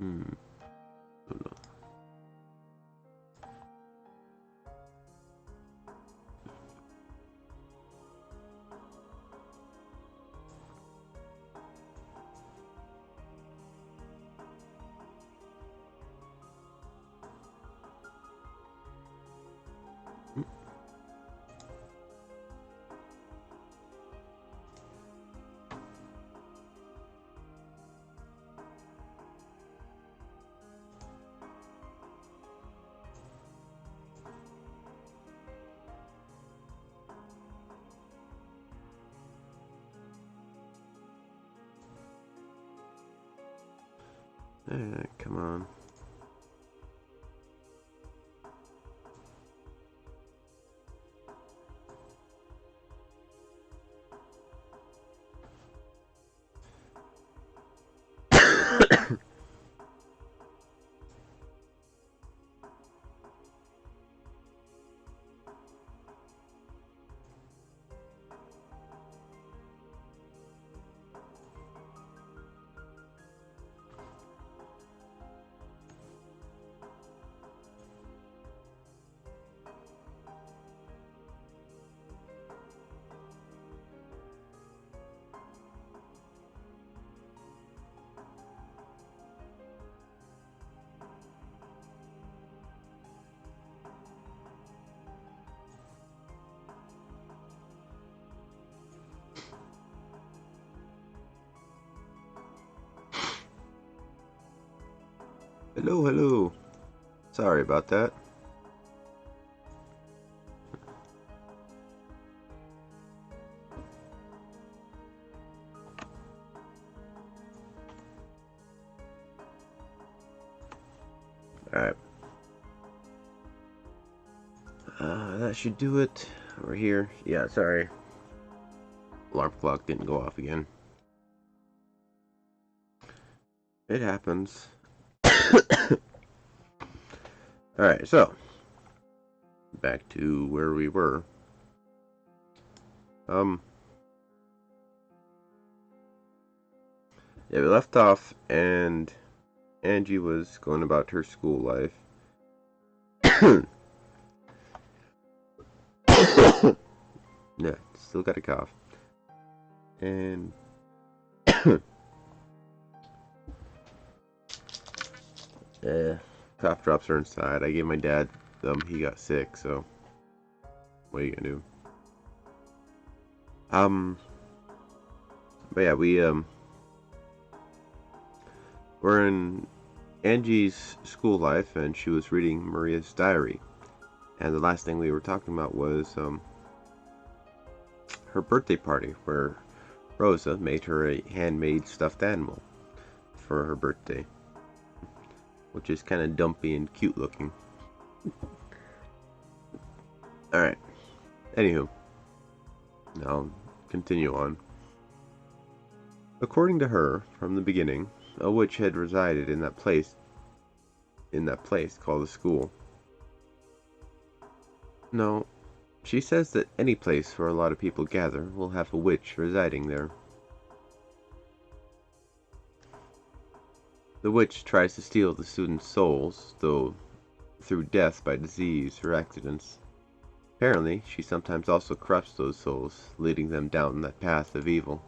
Don't know. Come on. Hello, hello. Sorry about that. Alright. That should do it. We're here. Yeah, sorry. Alarm clock didn't go off again. It happens. Alright, so. Back to where we were. Yeah, we left off, and Angie was going about her school life. Yeah, still got a cough. And cough drops are inside. I gave my dad them. He got sick, so what are you gonna do? But yeah, we're in Angie's school life, and she was reading Maria's diary. And the last thing we were talking about was her birthday party, where Rosa made her a handmade stuffed animal for her birthday, which is kind of dumpy and cute looking. Alright, anywho, now continue on. According to her, from the beginning, a witch had resided in that place called a school. No, she says that any place where a lot of people gather will have a witch residing there. The witch tries to steal the students' souls, though through death by disease or accidents. Apparently, she sometimes also corrupts those souls, leading them down that path of evil.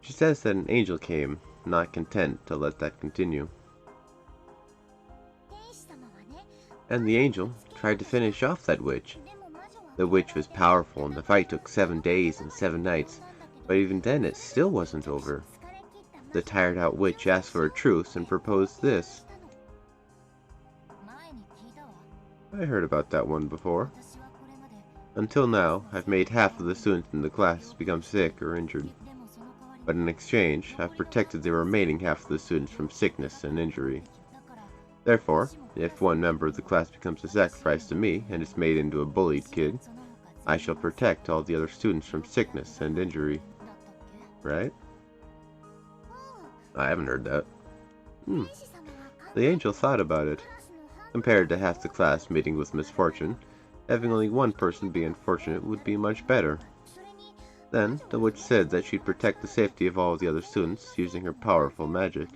She says that an angel came, not content to let that continue. And the angel tried to finish off that witch. The witch was powerful, and the fight took 7 days and 7 nights, but even then it still wasn't over. The tired-out witch asked for a truce and proposed this. I heard about that one before. Until now, I've made half of the students in the class become sick or injured. But in exchange, I've protected the remaining half of the students from sickness and injury. Therefore, if one member of the class becomes a sacrifice to me and is made into a bullied kid, I shall protect all the other students from sickness and injury. Right? I haven't heard that. The angel thought about it. Compared to half the class meeting with misfortune, having only one person be unfortunate would be much better. Then, the witch said that she'd protect the safety of all the other students using her powerful magic.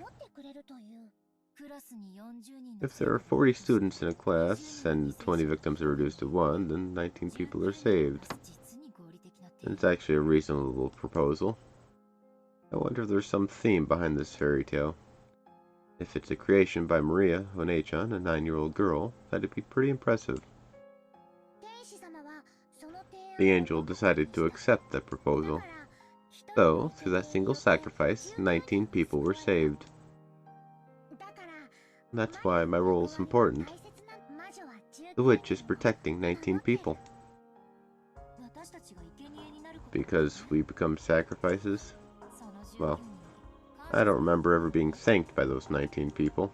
If there are 40 students in a class and 20 victims are reduced to 1, then 19 people are saved. And it's actually a reasonable proposal. I wonder if there's some theme behind this fairy tale. If it's a creation by Maria One-chan, a 9-year-old girl, that'd be pretty impressive. The angel decided to accept that proposal. So, through that single sacrifice, 19 people were saved. That's why my role is important. The witch is protecting 19 people. Because we become sacrifices? Well, I don't remember ever being thanked by those 19 people.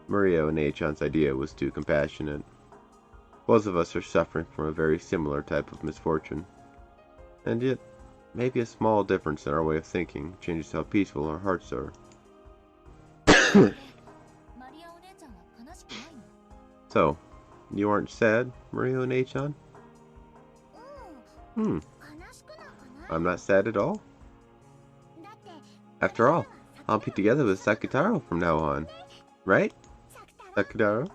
Maria One-chan's idea was too compassionate. Both of us are suffering from a very similar type of misfortune. And yet, maybe a small difference in our way of thinking changes how peaceful our hearts are. So, you aren't sad, Maria One-chan? I'm not sad at all. After all, I'll be together with Sakutaro from now on. Right? Sakutaro?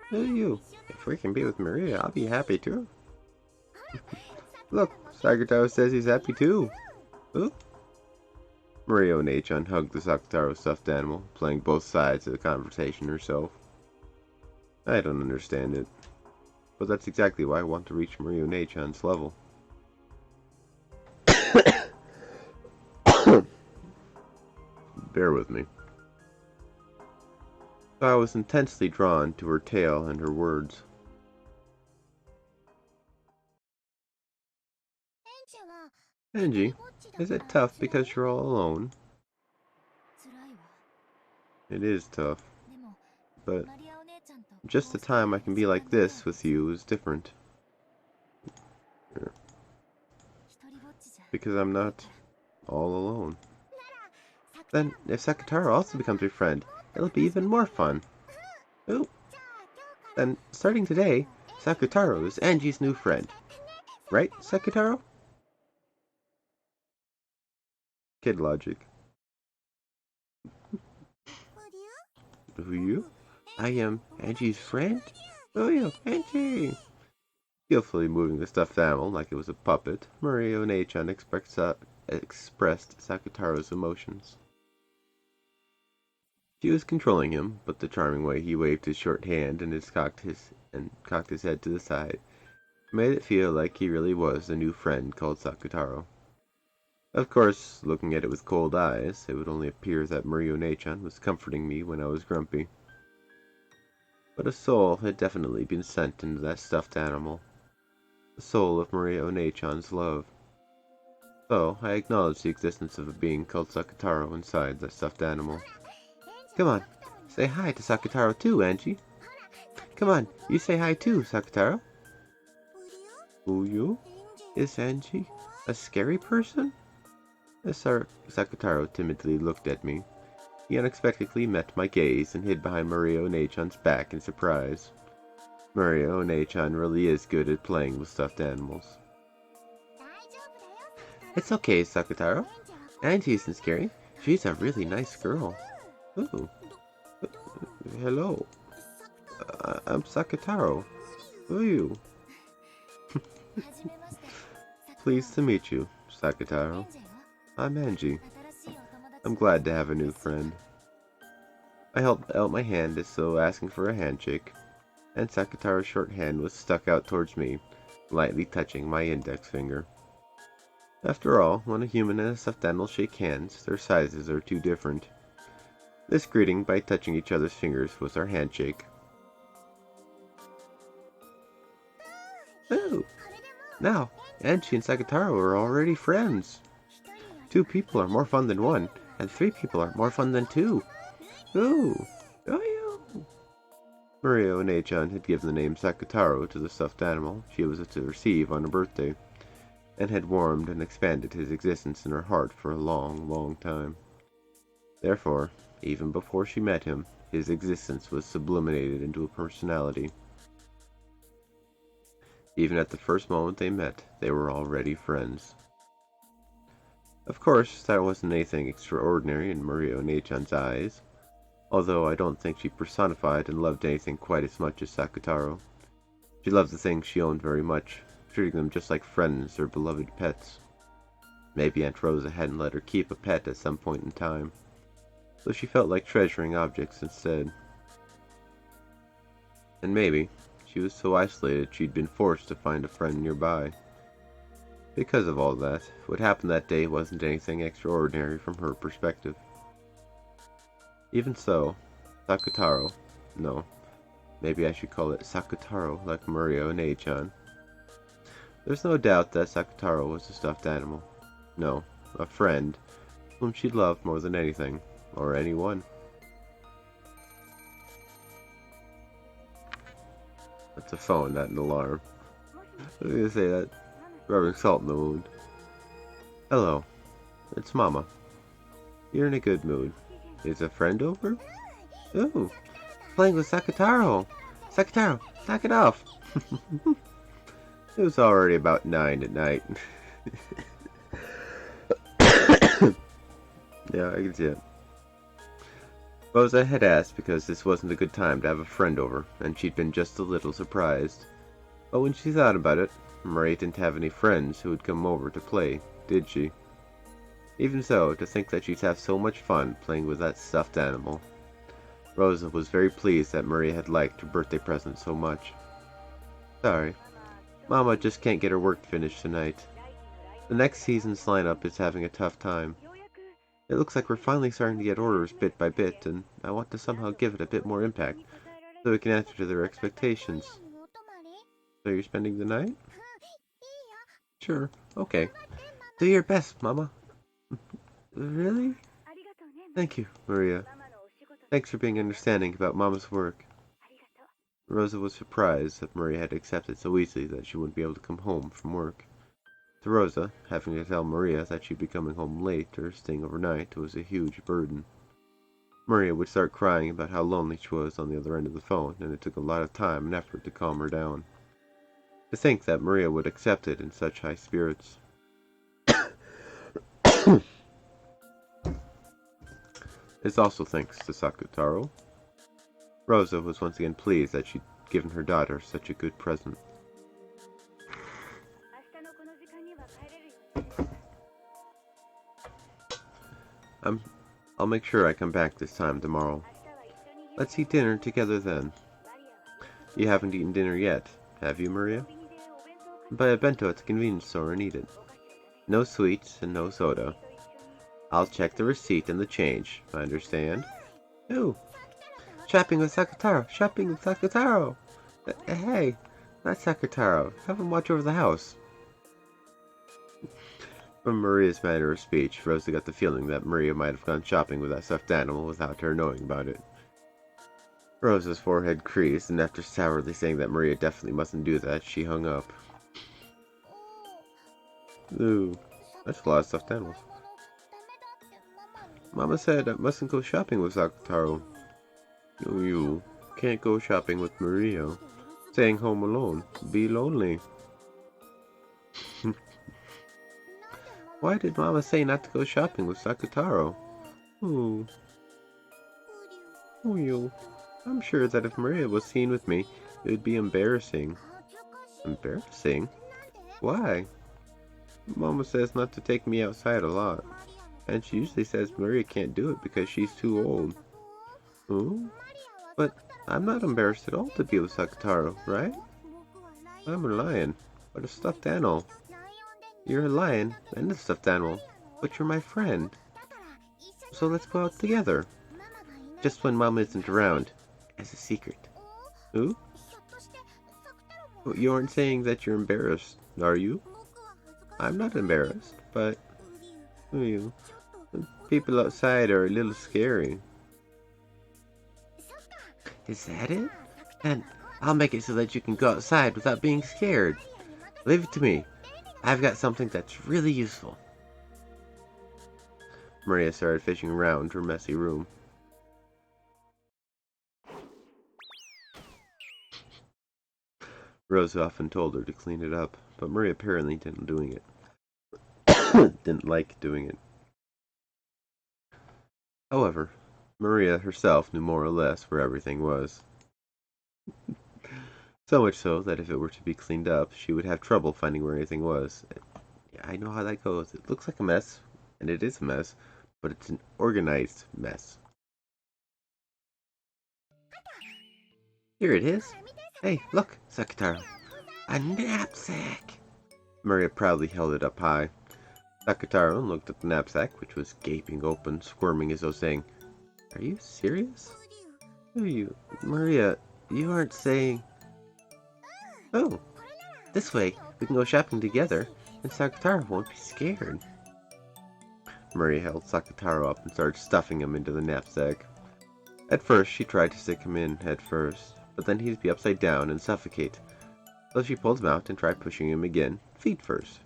Who are you? If we can be with Maria, I'll be happy too. Look, Sakutaro says he's happy too. Ooh. Maria One-chan hugged the Sakutaro stuffed animal, playing both sides of the conversation herself. I don't understand it, but that's exactly why I want to reach Maria One-chan's level. Bear with me. I was intensely drawn to her tale and her words. Angie, is it tough because you're all alone? It is tough, but just the time I can be like this with you is different. Because I'm not all alone. Then, if Sakutaro also becomes your friend, it'll be even more fun. Ooh. Then, starting today, Sakutaro is Angie's new friend. Right, Sakutaro? Kid logic. Who you? I am Angie's friend? Oh yeah, Angie! Skillfully moving the stuffed animal like it was a puppet, Maria One-chan expressed Sakutaro's emotions. She was controlling him, but the charming way he waved his short hand and cocked his head to the side made it feel like he really was a new friend called Sakutaro. Of course, looking at it with cold eyes, it would only appear that Maria One-chan was comforting me when I was grumpy. But a soul had definitely been sent into that stuffed animal. The soul of Maria One-chan's love. So, I acknowledged the existence of a being called Sakutaro inside that stuffed animal. Come on, say hi to Sakutaro too, Angie. Come on, you say hi too, Sakutaro. Who you? Is Angie a scary person? Sakutaro timidly looked at me. He unexpectedly met my gaze and hid behind Maria One-chan's back in surprise. Maria One-chan really is good at playing with stuffed animals. It's okay, Sakutaro. Angie isn't scary. She's a really nice girl. Ooh. Hello. I'm Sakutaro. Who are you? Pleased to meet you, Sakutaro. I'm Angie. I'm glad to have a new friend. I held out my hand as though asking for a handshake, and Sakutaro's short hand was stuck out towards me, lightly touching my index finger. After all, when a human and a stuffed animal shake hands, their sizes are too different. This greeting by touching each other's fingers was our handshake. Ooh! Now, Angie and Sakutaro are already friends. 2 people are more fun than 1, and 3 people are more fun than 2. Ooh! Oh, yeah. Maria One-chan had given the name Sakutaro to the stuffed animal she was to receive on her birthday, and had warmed and expanded his existence in her heart for a long, long time. Therefore, even before she met him, his existence was sublimated into a personality. Even at the first moment they met, they were already friends. Of course, that wasn't anything extraordinary in Maria One-chan's eyes. although I don't think she personified and loved anything quite as much as Sakutaro. She loved the things she owned very much, treating them just like friends or beloved pets. Maybe Aunt Rosa hadn't let her keep a pet at some point in time, so she felt like treasuring objects instead. And maybe she was so isolated she'd been forced to find a friend nearby. Because of all that, what happened that day wasn't anything extraordinary from her perspective. Even so, Sakutaro, no, maybe I should call it Sakutaro like Mario and A-chan. There's no doubt that Sakutaro was a stuffed animal. No, a friend, whom she loved more than anything, or anyone. That's a phone, not an alarm. I was gonna say that, rubbing salt in the wound. Hello, it's Mama. You're in a good mood. Is a friend over? Ooh, playing with Sakutaro. Sakutaro, knock it off. It was already about 9 at night. Yeah, I can see it. Rosa had asked because this wasn't a good time to have a friend over, and she'd been just a little surprised. But when she thought about it, Maria didn't have any friends who would come over to play, did she? Even so, to think that she'd have so much fun playing with that stuffed animal. Rosa was very pleased that Maria had liked her birthday present so much. Sorry, Mama just can't get her work finished tonight. The next season's lineup is having a tough time. It looks like we're finally starting to get orders bit by bit, and I want to somehow give it a bit more impact, so we can answer to their expectations. So you're spending the night? Sure, okay. Do your best, Mama. Really? Thank you, Maria. Thanks for being understanding about Mama's work. Rosa was surprised that Maria had accepted so easily that she wouldn't be able to come home from work. To Rosa, having to tell Maria that she'd be coming home late or staying overnight was a huge burden. Maria would start crying about how lonely she was on the other end of the phone, and it took a lot of time and effort to calm her down. To think that Maria would accept it in such high spirits. It's also thanks to Sakutaro. Rosa was once again pleased that she'd given her daughter such a good present. I'll make sure I come back this time tomorrow. Let's eat dinner together then. You haven't eaten dinner yet, have you, Maria? Buy a bento at the convenience store and eat it. No sweets and no soda. I'll check the receipt and the change, understand? Ooh, shopping with Sakutaro! Shopping with Sakutaro! Hey, not Sakutaro. Have him watch over the house. From Maria's manner of speech, Rosa got the feeling that Maria might have gone shopping with that stuffed animal without her knowing about it. Rosa's forehead creased, and after sourly saying that Maria definitely mustn't do that, she hung up. Ooh, that's a lot of stuffed animals. Mama said I mustn't go shopping with Sakutaro. No, you can't go shopping with Maria. Staying home alone. Be lonely. Why did Mama say not to go shopping with Sakutaro? Ooh. You. I'm sure that if Maria was seen with me, it would be embarrassing. Embarrassing? Why? Mama says not to take me outside a lot. And she usually says Maria can't do it because she's too old. Ooh? But I'm not embarrassed at all to be with Sakutaro, right? I'm a lion, but a stuffed animal. You're a lion and a stuffed animal, but you're my friend. So let's go out together. Just when Mama isn't around, as a secret. Ooh? You aren't saying that you're embarrassed, are you? I'm not embarrassed, but... you. People outside are a little scary. Is that it? Then I'll make it so that you can go outside without being scared. Leave it to me. I've got something that's really useful. Maria started fishing around her messy room. Rosa often told her to clean it up, but Maria apparently didn't like doing it. However, Maria herself knew more or less where everything was. So much so that if it were to be cleaned up, she would have trouble finding where anything was. Yeah, I know how that goes. It looks like a mess, and it is a mess, but it's an organized mess. Here it is. Hey, look, Sakataro. A knapsack! Maria proudly held it up high. Sakataro looked at the knapsack, which was gaping open, squirming as though saying, "Are you serious? Are you... Maria, you aren't saying..." "Oh, this way, we can go shopping together, and Sakataro won't be scared." Maria held Sakataro up and started stuffing him into the knapsack. At first, she tried to stick him in head first, but then he'd be upside down and suffocate. So she pulled him out and tried pushing him again, feet first.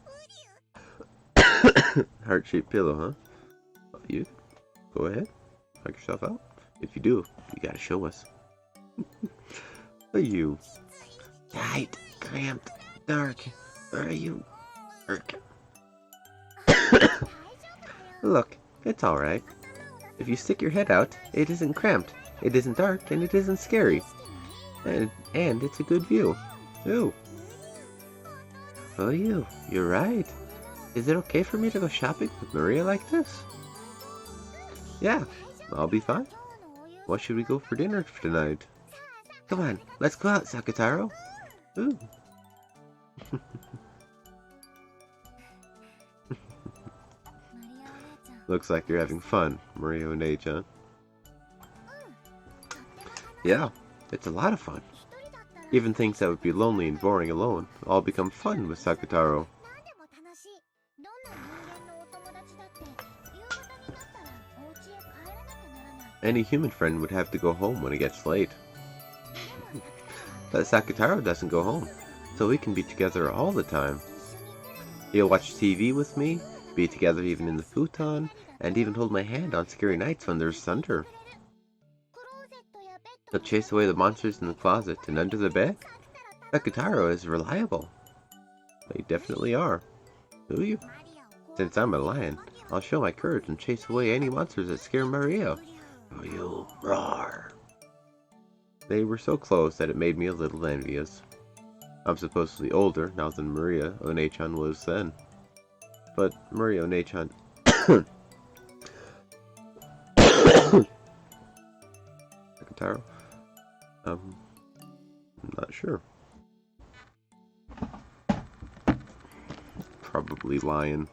Heart-shaped pillow, huh? You? Go ahead. Hug yourself out. If you do, you gotta show us. You. Tight, cramped, dark. Are you... Look, it's alright. If you stick your head out, it isn't cramped, it isn't dark, and it isn't scary. And it's a good view. Ooh. Oh, you're right. Is it okay for me to go shopping with Maria like this? Yeah, I'll be fine. What should we go for dinner tonight? Come on, let's go out, Sakataro. Ooh. Looks like you're having fun, Maria One-chan. Yeah, it's a lot of fun. Even things that would be lonely and boring alone all become fun with Sakataro. Any human friend would have to go home when it gets late. But Sakataro doesn't go home, so we can be together all the time. He'll watch TV with me, be together even in the futon, and even hold my hand on scary nights when there's thunder. He'll chase away the monsters in the closet and under the bed. Sakataro is reliable. They definitely are. Do you? Since I'm a lion, I'll show my courage and chase away any monsters that scare Maria. Oh, you roar. They were so close that it made me a little envious. I'm supposedly older now than Maria One-chan was then. But Maria One-chan... Sakataro? I'm not sure. Probably lion.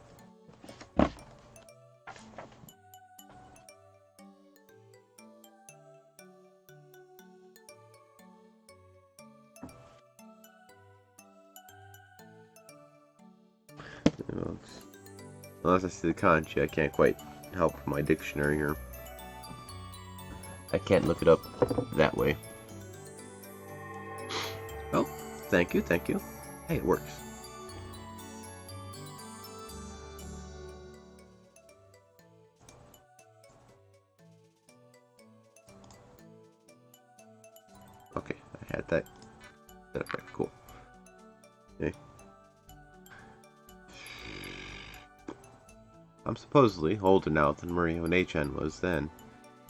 Unless I see the kanji, I can't quite help my dictionary here. I can't look it up that way. Oh, thank you, thank you. Hey, it works. Okay, I had that. Okay, cool. Okay. I'm supposedly older now than Maria One-chan was then,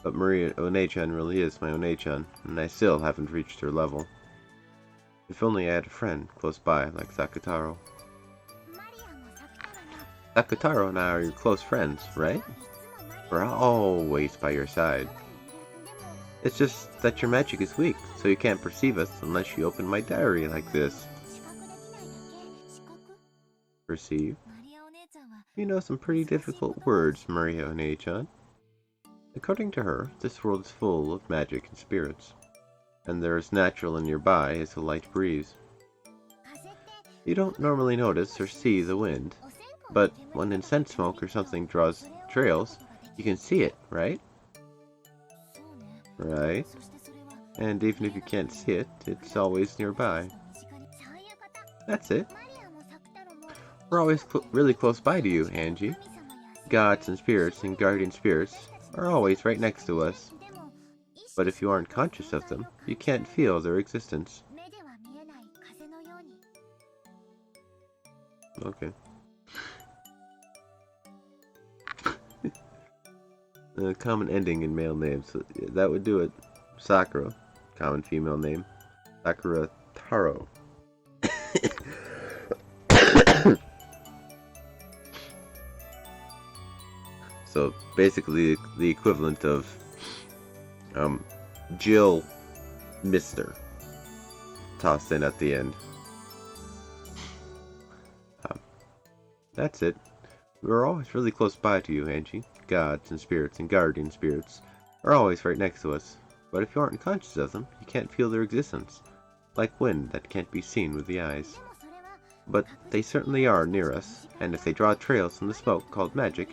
but Maria One-chan really is my One-chan, and I still haven't reached her level. If only I had a friend close by like Sakataro. Sakataro and I are your close friends, right? We're always by your side. It's just that your magic is weak, so you can't perceive us unless you open my diary like this. Perceive? You know some pretty difficult words, Maria One-chan. According to her, this world is full of magic and spirits, and there is natural and nearby is a light breeze. You don't normally notice or see the wind, but when incense smoke or something draws trails, you can see it, right? Right. And even if you can't see it, it's always nearby. That's it. We're always really close by to you, Angie. Gods and spirits and guardian spirits are always right next to us. But if you aren't conscious of them, you can't feel their existence. Okay. Common ending in male names. So that would do it. Sakura. Common female name. Sakura Taro. So basically the equivalent of Jill Mister tossed in at the end. That's it. We're always really close by to you, Angie. Gods and spirits and guardian spirits are always right next to us. But if you aren't conscious of them, you can't feel their existence. Like wind that can't be seen with the eyes. But they certainly are near us, and if they draw trails from the smoke called magic,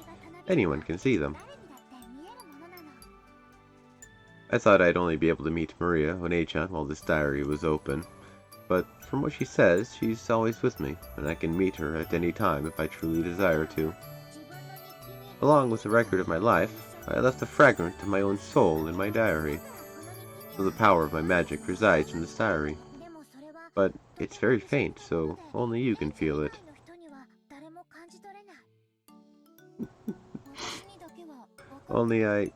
anyone can see them. I thought I'd only be able to meet Maria One-chan while this diary was open, but from what she says, she's always with me, and I can meet her at any time if I truly desire to. Along with the record of my life, I left a fragment of my own soul in my diary, so the power of my magic resides in this diary. But it's very faint, so only you can feel it. Only I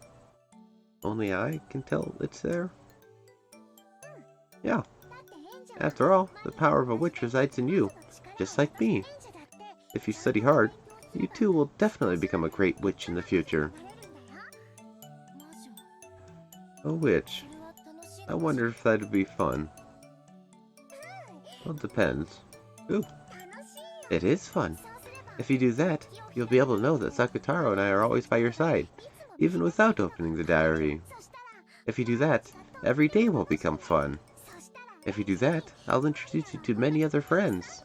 can tell it's there? Yeah. After all, the power of a witch resides in you, just like me. If you study hard, you too will definitely become a great witch in the future. A witch. I wonder if that'd be fun. Well, it depends. Ooh. It is fun. If you do that, you'll be able to know that Sakutaro and I are always by your side, even without opening the diary. If you do that, every day will become fun. If you do that, I'll introduce you to many other friends.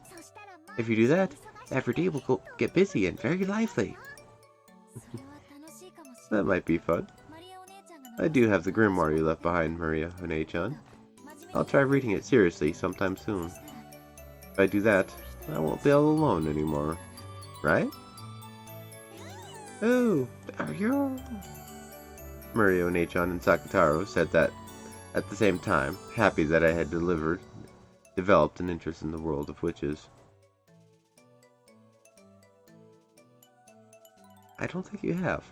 If you do that, every day will get busy and very lively. That might be fun. I do have the grimoire you left behind, Maria One-chan. I'll try reading it seriously sometime soon. If I do that, I won't be all alone anymore. Right? Oh, are you? Maria One-chan and Sakutaro said that at the same time, happy that I had developed an interest in the world of witches. I don't think you have.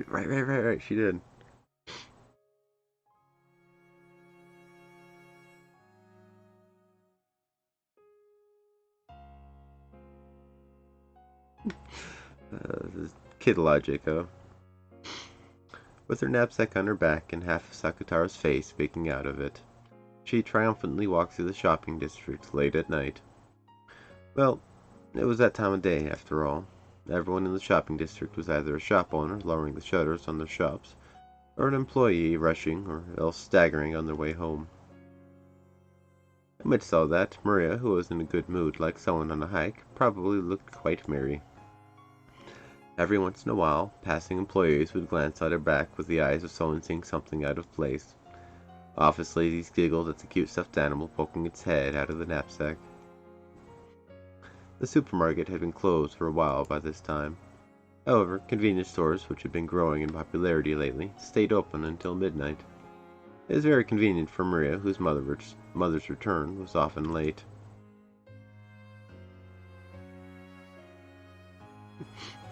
Right, she did. This is kid logic, huh? With her knapsack on her back and half of Sakutaro's face peeking out of it, she triumphantly walked through the shopping district late at night. Well, it was that time of day, after all. Everyone in the shopping district was either a shop owner lowering the shutters on their shops, or an employee rushing or else staggering on their way home. Amidst all that, Maria, who was in a good mood like someone on a hike, probably looked quite merry. Every once in a while, passing employees would glance at her back with the eyes of someone seeing something out of place. Office ladies giggled at the cute stuffed animal poking its head out of the knapsack. The supermarket had been closed for a while by this time. However, convenience stores, which had been growing in popularity lately, stayed open until midnight. It was very convenient for Maria, whose mother's return was often late.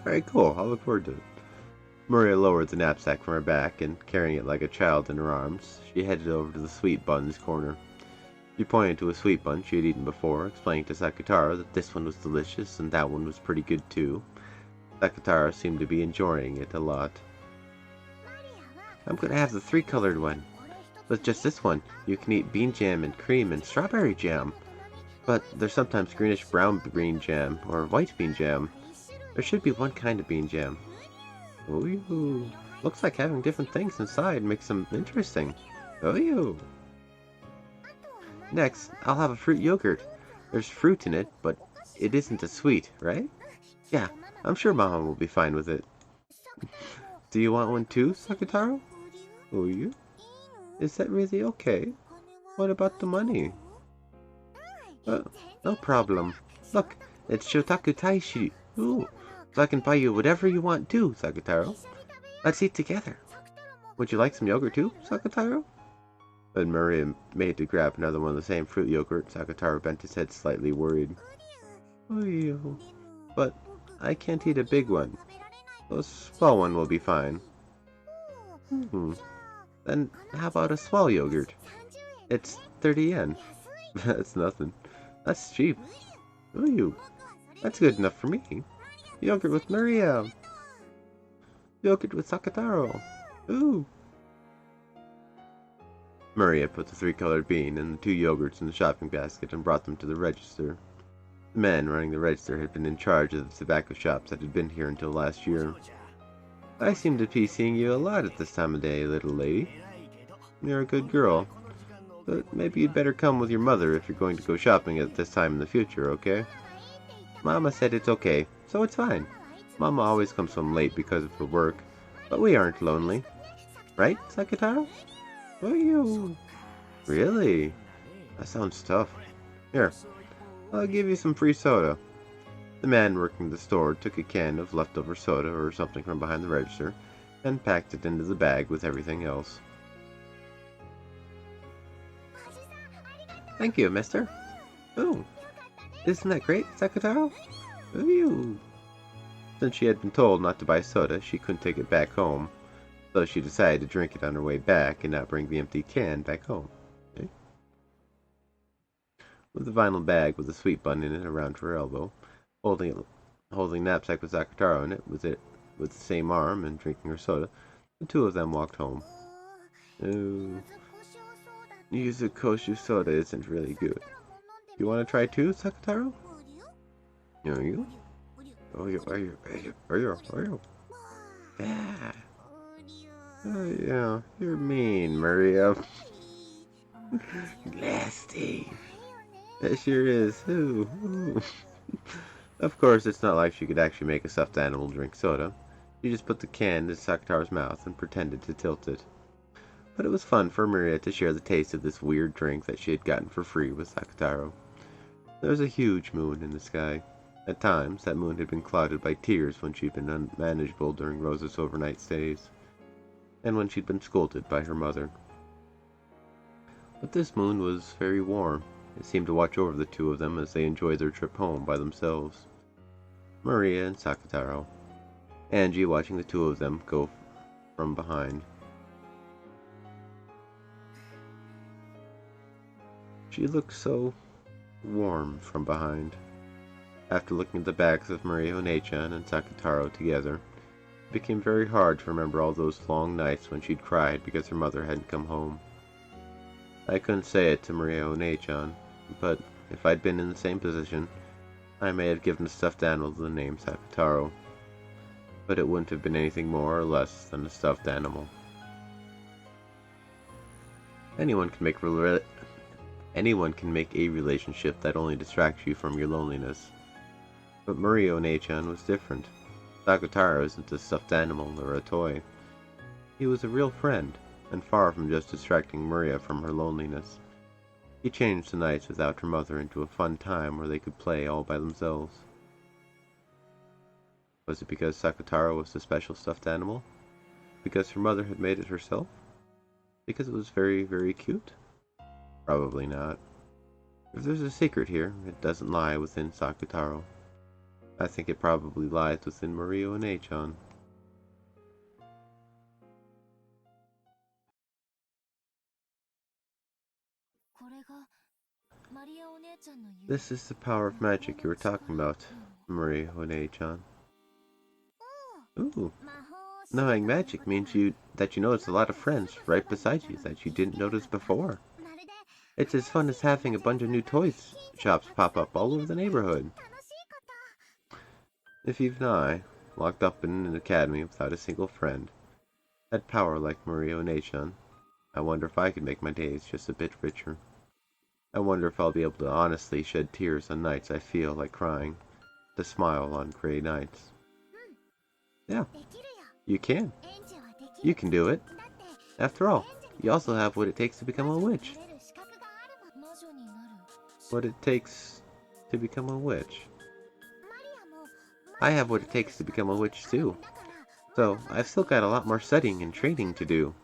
Very cool, I'll look forward to it. Maria lowered the knapsack from her back, and carrying it like a child in her arms, she headed over to the sweet buns corner. She pointed to a sweet bun she had eaten before, explaining to Sakutaro that this one was delicious and that one was pretty good too. Sakutaro seemed to be enjoying it a lot. I'm gonna have the 3-colored one. With just this one, you can eat bean jam and cream and strawberry jam. But there's sometimes greenish-brown bean jam or white bean jam. There should be one kind of bean jam. Ooh, looks like having different things inside makes them interesting. Ooh. Next, I'll have a fruit yogurt. There's fruit in it, but it isn't a sweet, right? Yeah, I'm sure Mama will be fine with it. Do you want one too, Sakutaro? Oh, you? Is that really okay? What about the money? No problem. Look, it's Shotaku Taishi. Ooh, so I can buy you whatever you want too, Sakutaro. Let's eat together. Would you like some yogurt too, Sakutaro? When Maria made to grab another one of the same fruit yogurt, Sakutaro bent his head slightly worried. Oh, but I can't eat a big one. A small one will be fine. Then how about a small yogurt? It's 30 yen. That's nothing. That's cheap. Ooh, that's good enough for me. Yogurt with Maria. Yogurt with Sakataro. Ooh. Maria put the 3-colored bean and the 2 yogurts in the shopping basket and brought them to the register. The man running the register had been in charge of the tobacco shops that had been here until last year. I seem to be seeing you a lot at this time of day, little lady. You're a good girl, but maybe you'd better come with your mother if you're going to go shopping at this time in the future, okay? Mama said it's okay, so it's fine. Mama always comes home late because of her work, but we aren't lonely. Right, Sakataro? Oh, you... Really? That sounds tough. Here, I'll give you some free soda. The man working the store took a can of leftover soda or something from behind the register and packed it into the bag with everything else. Thank you, mister. Oh, isn't that great, Sakataro? Ooh. Since she had been told not to buy soda, she couldn't take it back home, so she decided to drink it on her way back and not bring the empty can back home. Okay. With a vinyl bag with a sweet bun in it around her elbow, holding knapsack with Sakataro in it, with the same arm and drinking her soda, the 2 of them walked home. Oh, Yuzu soda isn't really good. You want to try too, Sakataro? Are you? Are you? Yeah. Oh yeah, you're mean, Maria. Nasty. It sure is. Ooh. Of course, it's not like she could actually make a stuffed animal drink soda. She just put the can in Sakataro's mouth and pretended to tilt it. But it was fun for Maria to share the taste of this weird drink that she had gotten for free with Sakataro. There was a huge moon in the sky. At times, that moon had been clouded by tears when she'd been unmanageable during Rosa's overnight stays, and when she'd been scolded by her mother. But this moon was very warm. It seemed to watch over the 2 of them as they enjoyed their trip home by themselves. Maria and Sakataro. Angie watching the 2 of them go from behind. She looked so warm from behind. After looking at the backs of Maria One-chan and Sakataro together, it became very hard to remember all those long nights when she'd cried because her mother hadn't come home. I couldn't say it to Maria One-chan, but if I'd been in the same position, I may have given the stuffed animal the name Sakataro. But it wouldn't have been anything more or less than a stuffed animal. Anyone can make a relationship that only distracts you from your loneliness. But Maria One-chan was different. Sakataro isn't a stuffed animal or a toy. He was a real friend, and far from just distracting Maria from her loneliness. He changed the nights without her mother into a fun time where they could play all by themselves. Was it because Sakataro was the special stuffed animal? Because her mother had made it herself? Because it was very, very cute? Probably not. If there's a secret here, it doesn't lie within Sakataro. I think it probably lies within Maria One-chan. This is the power of magic you were talking about, Maria One-chan. Ooh. Knowing magic means that you notice a lot of friends right beside you that you didn't notice before. It's as fun as having a bunch of new toys shops pop up all over the neighborhood. If even I, locked up in an academy without a single friend, had power like Maria One-chan, I wonder if I could make my days just a bit richer. I wonder if I'll be able to honestly shed tears on nights I feel like crying, to smile on gray nights. Yeah, you can. You can do it. After all, you also have what it takes to become a witch. What it takes to become a witch. I have what it takes to become a witch too. So, I've still got a lot more studying and training to do.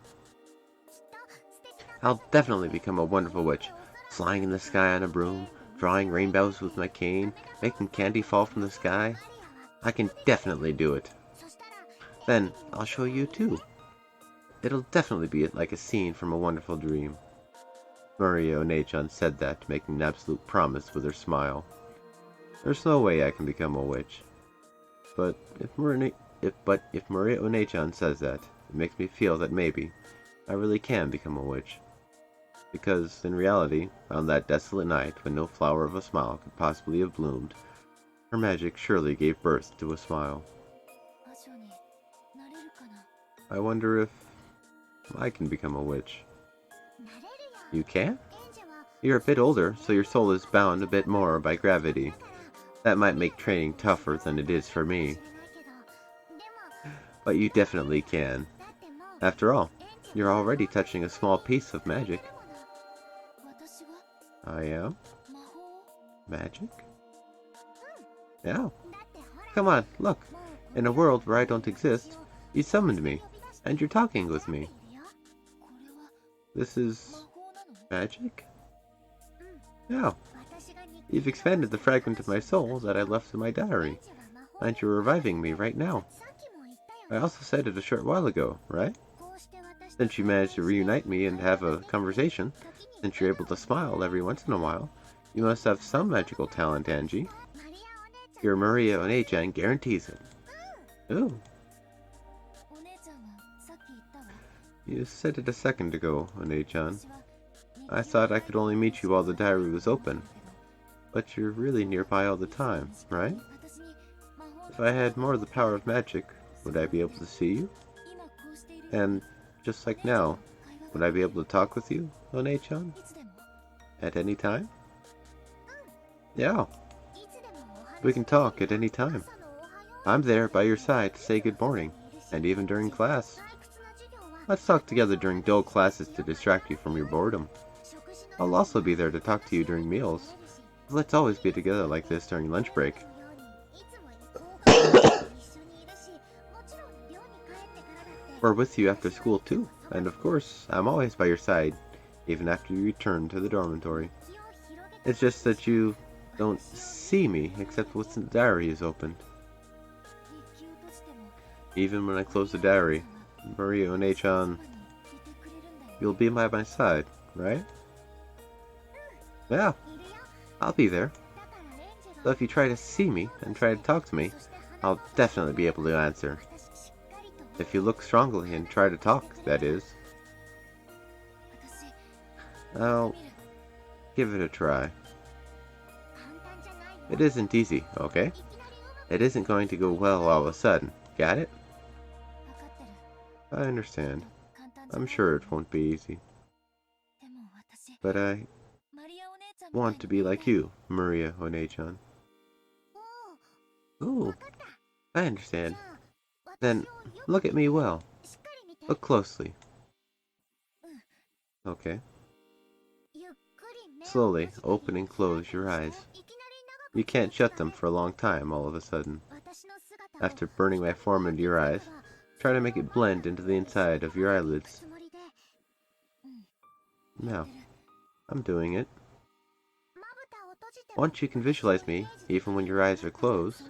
I'll definitely become a wonderful witch, flying in the sky on a broom, drawing rainbows with my cane, making candy fall from the sky. I can definitely do it. Then I'll show you too. It'll definitely be like a scene from a wonderful dream. Maria Onechan said that, making an absolute promise with her smile. There's no way I can become a witch. But if Maria Onechan says that, it makes me feel that maybe I really can become a witch. Because, in reality, on that desolate night when no flower of a smile could possibly have bloomed, her magic surely gave birth to a smile. I wonder if I can become a witch. You can? You're a bit older, so your soul is bound a bit more by gravity. That might make training tougher than it is for me. But you definitely can. After all, you're already touching a small piece of magic. I am? Magic? Yeah. Come on, look. In a world where I don't exist, you summoned me, and you're talking with me. This is magic? Yeah. You've expanded the fragment of my soul that I left in my diary, and you're reviving me right now. I also said it a short while ago, right? Since you managed to reunite me and have a conversation, since you're able to smile every once in a while, you must have some magical talent, Angie. Your Maria Onechan guarantees it. Ooh. You said it a second ago, Onechan. I thought I could only meet you while the diary was open. But you're really nearby all the time, right? If I had more of the power of magic, would I be able to see you? And, just like now, would I be able to talk with you, Onechan? At any time? Yeah. We can talk at any time. I'm there by your side to say good morning, and even during class. Let's talk together during dull classes to distract you from your boredom. I'll also be there to talk to you during meals. Let's always be together like this during lunch break. We're with you after school too, and of course, I'm always by your side, even after you return to the dormitory. It's just that you don't see me except when the diary is opened. Even when I close the diary, Maria Onechan, you'll be by my side, right? Yeah, I'll be there. So if you try to see me and try to talk to me, I'll definitely be able to answer. If you look strongly and try to talk, that is. I'll give it a try. It isn't easy, okay? It isn't going to go well all of a sudden, got it? I understand. I'm sure it won't be easy. But I want to be like you, Maria Onechan. Ooh, I understand. Then, look at me well. Look closely. Okay. Slowly, open and close your eyes. You can't shut them for a long time all of a sudden. After burning my form into your eyes, try to make it blend into the inside of your eyelids. Now, I'm doing it. Once you can visualize me, even when your eyes are closed,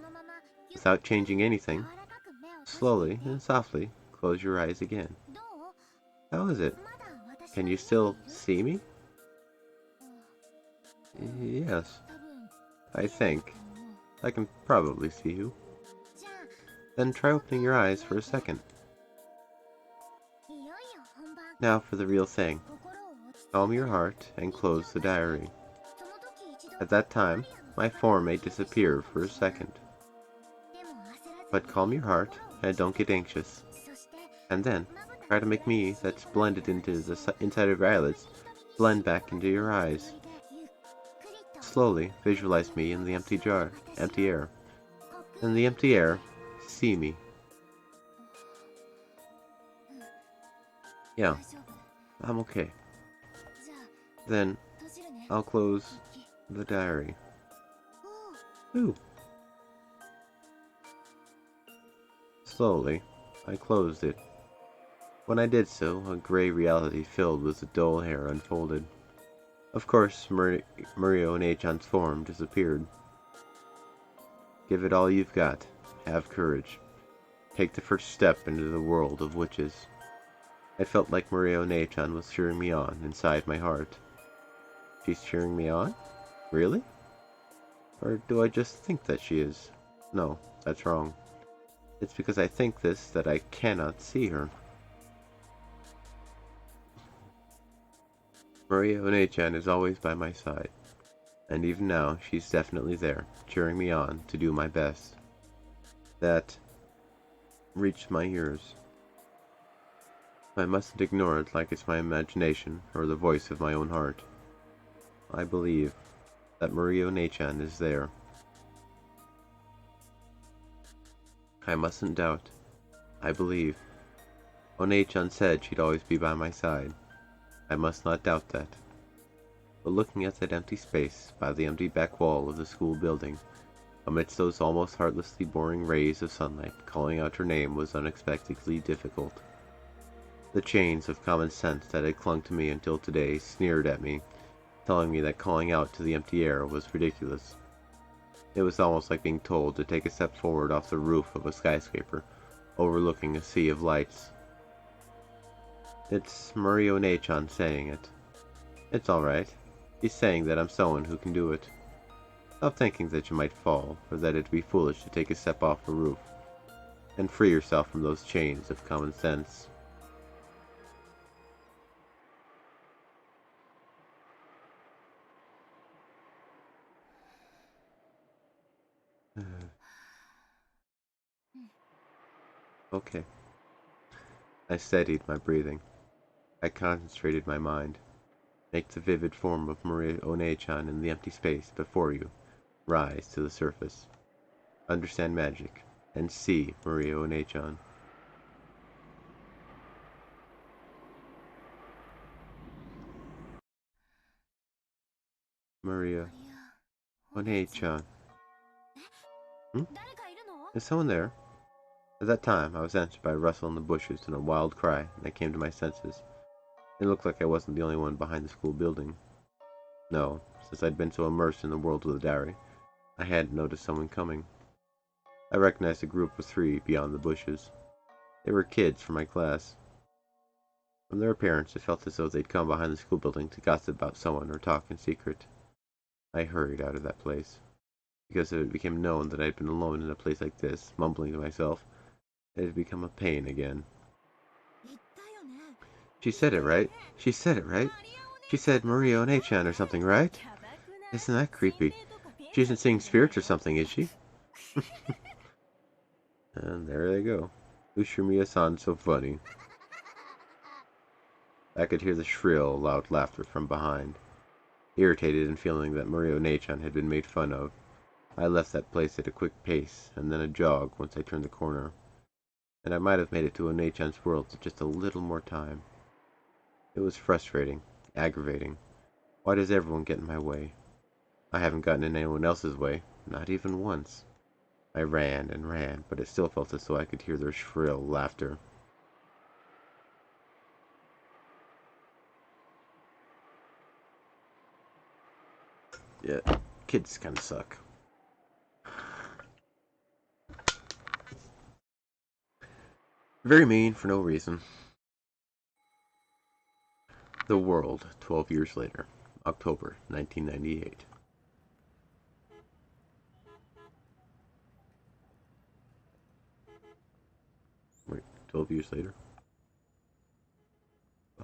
without changing anything, slowly and softly close your eyes again. How is it? Can you still see me? Yes, I think. I can probably see you. Then try opening your eyes for a second. Now for the real thing. Calm your heart and close the diary. At that time, my form may disappear for a second. But calm your heart and don't get anxious. And then, try to make me that's blended into the inside of your eyelids blend back into your eyes. Slowly visualize me in the empty air. In the empty air, see me. Yeah, I'm okay. Then, I'll close the diary. Ooh. Slowly, I closed it. When I did so, a gray reality filled with the dull hair unfolded. Of course, Murio and Achan's form disappeared. Give it all you've got. Have courage. Take the first step into the world of witches. I felt like Murio Achan was cheering me on inside my heart. She's cheering me on? Really? Or do I just think that she is? No, that's wrong. It's because I think this that I cannot see her. Murio Achan is always by my side, and even now she's definitely there, cheering me on to do my best. That reached my ears. I mustn't ignore it like it's my imagination or the voice of my own heart. I believe that Murio Achan is there. I mustn't doubt. I believe. One-chan said she'd always be by my side. I must not doubt that. But looking at that empty space by the empty back wall of the school building, amidst those almost heartlessly boring rays of sunlight, calling out her name was unexpectedly difficult. The chains of common sense that had clung to me until today sneered at me, telling me that calling out to the empty air was ridiculous. It was almost like being told to take a step forward off the roof of a skyscraper, overlooking a sea of lights. It's Murio Achan saying it. It's alright. He's saying that I'm someone who can do it. Stop thinking that you might fall, or that it'd be foolish to take a step off a roof, and free yourself from those chains of common sense. Okay. I steadied my breathing. I concentrated my mind. Make the vivid form of Murio One-chan in the empty space before you rise to the surface. Understand magic, and see Murio One-chan. Murio One-chan. Is someone there? At that time, I was answered by a rustle in the bushes and a wild cry, and I came to my senses. It looked like I wasn't the only one behind the school building. No, since I'd been so immersed in the world of the diary, I hadn't noticed someone coming. I recognized a group of 3 beyond the bushes. They were kids from my class. From their appearance, it felt as though they'd come behind the school building to gossip about someone or talk in secret. I hurried out of that place. Because if it became known that I'd been alone in a place like this, mumbling to myself, it had become a pain again. She said it right. She said it right. She said Murio One-chan or something, right? Isn't that creepy? She isn't seeing spirits or something, is she? And there they go. Ushimiya-san so funny. I could hear the shrill, loud laughter from behind. Irritated and feeling that Murio One-chan had been made fun of, I left that place at a quick pace, and then a jog once I turned the corner. And I might have made it to One-chan's world in just a little more time. It was frustrating, aggravating. Why does everyone get in my way? I haven't gotten in anyone else's way, not even once. I ran and ran, but it still felt as though I could hear their shrill laughter. Yeah, kids kinda suck. Very mean for no reason. The World, 12 years later, October 1998. Wait, 12 years later?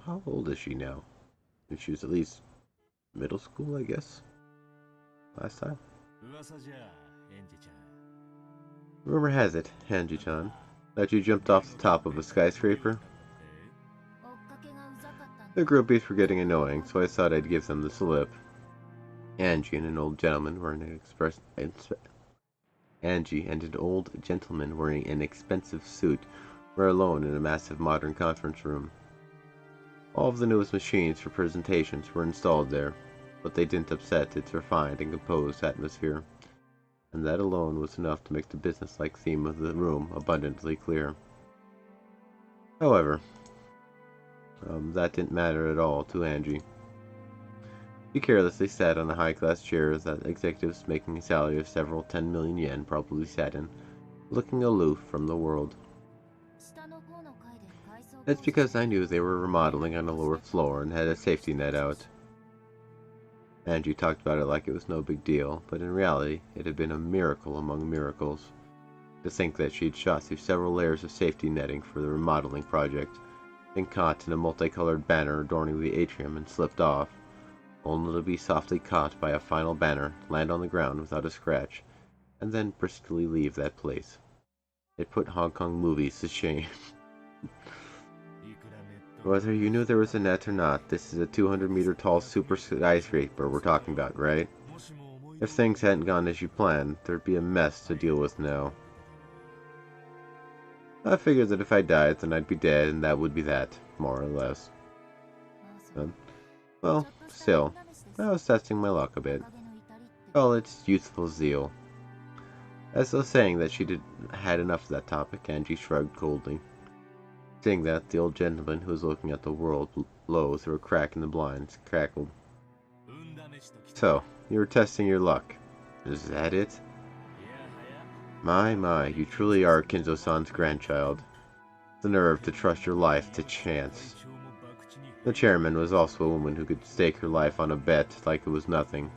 How old is she now? She was at least middle school, I guess? Last time? Rumor has it, Hanji-chan, that you jumped off the top of a skyscraper. The groupies were getting annoying, so I thought I'd give them the slip. Angie and an old gentleman wearing an expensive suit were alone in a massive modern conference room. All of the newest machines for presentations were installed there, but they didn't upset its refined and composed atmosphere, and that alone was enough to make the business-like theme of the room abundantly clear. However, that didn't matter at all to Angie. She carelessly sat on a high-class chair that executives making a salary of several 10 million yen probably sat in, looking aloof from the world. It's because I knew they were remodeling on a lower floor and had a safety net out. Angie talked about it like it was no big deal, but in reality, it had been a miracle among miracles. To think that she'd shot through several layers of safety netting for the remodeling project, been caught in a multicolored banner adorning the atrium and slipped off, only to be softly caught by a final banner, land on the ground without a scratch, and then briskly leave that place. It put Hong Kong movies to shame. Whether you knew there was a net or not, this is a 200-meter tall super skyscraper we're talking about, right? If things hadn't gone as you planned, there'd be a mess to deal with now. I figured that if I died, then I'd be dead, and that would be that, more or less. Well, still, I was testing my luck a bit. Well, it's youthful zeal. As though saying that she had enough of that topic, Angie shrugged coldly. Seeing that, the old gentleman who was looking at the world below through a crack in the blinds cackled. So, you were testing your luck. Is that it? My, you truly are Kinzo-san's grandchild. The nerve to trust your life to chance. The chairman was also a woman who could stake her life on a bet like it was nothing.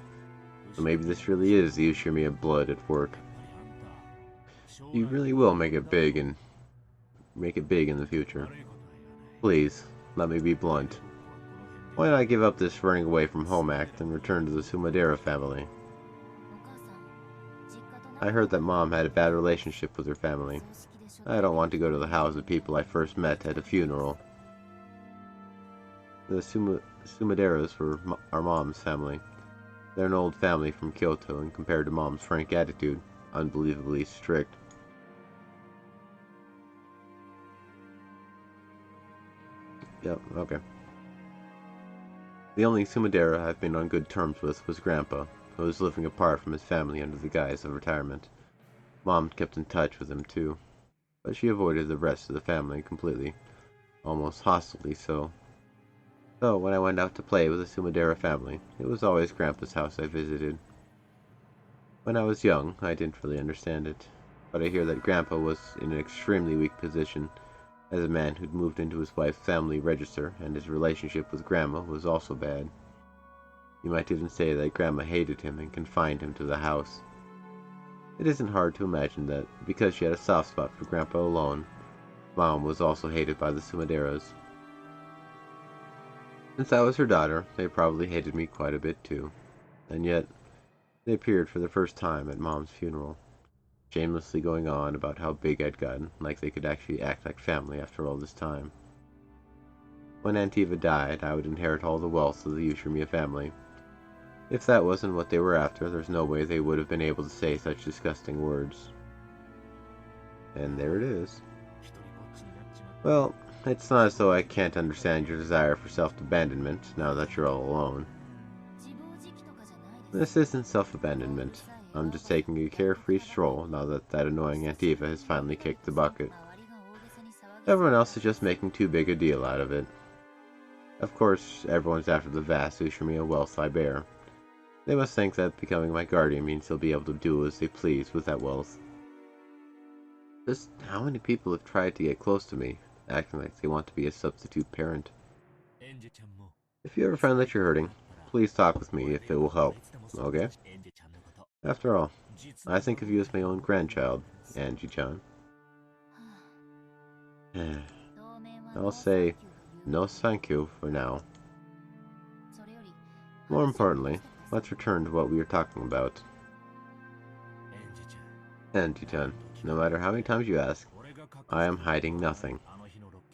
So maybe this really is the Ushimiya blood at work. You really will make it big in the future. Please, let me be blunt. Why not give up this running away from home act and return to the Sumadera family? I heard that Mom had a bad relationship with her family. I don't want to go to the house of people I first met at a funeral. The Sumaderas were our Mom's family. They're an old family from Kyoto, and compared to Mom's frank attitude, unbelievably strict. Yep, okay. The only Sumadera I've been on good terms with was Grandpa, who was living apart from his family under the guise of retirement. Mom kept in touch with him too, but she avoided the rest of the family completely, almost hostilely so. So when I went out to play with the Sumadera family, it was always Grandpa's house I visited. When I was young, I didn't really understand it, but I hear that Grandpa was in an extremely weak position, as a man who'd moved into his wife's family register, and his relationship with Grandma was also bad. You might even say that Grandma hated him and confined him to the house. It isn't hard to imagine that, because she had a soft spot for Grandpa alone, Mom was also hated by the Sumaderas. Since I was her daughter, they probably hated me quite a bit too, and yet they appeared for the first time at Mom's funeral, shamelessly going on about how big I'd gotten, like they could actually act like family after all this time. When Aunt Eva died, I would inherit all the wealth of the Ushimiya family. If that wasn't what they were after, there's no way they would have been able to say such disgusting words. And there it is. Well, it's not as though I can't understand your desire for self-abandonment, now that you're all alone. This isn't self-abandonment. I'm just taking a carefree stroll now that that annoying Aunt Eva has finally kicked the bucket. Everyone else is just making too big a deal out of it. Of course, everyone's after the vast Ushimiya wealth I bear. They must think that becoming my guardian means they'll be able to do as they please with that wealth. Just how many people have tried to get close to me, acting like they want to be a substitute parent? If you ever find that you're hurting, please talk with me if it will help, okay? After all, I think of you as my own grandchild, Angie-chan. I'll say no thank you for now. More importantly, let's return to what we were talking about. Angie-chan, no matter how many times you ask, I am hiding nothing.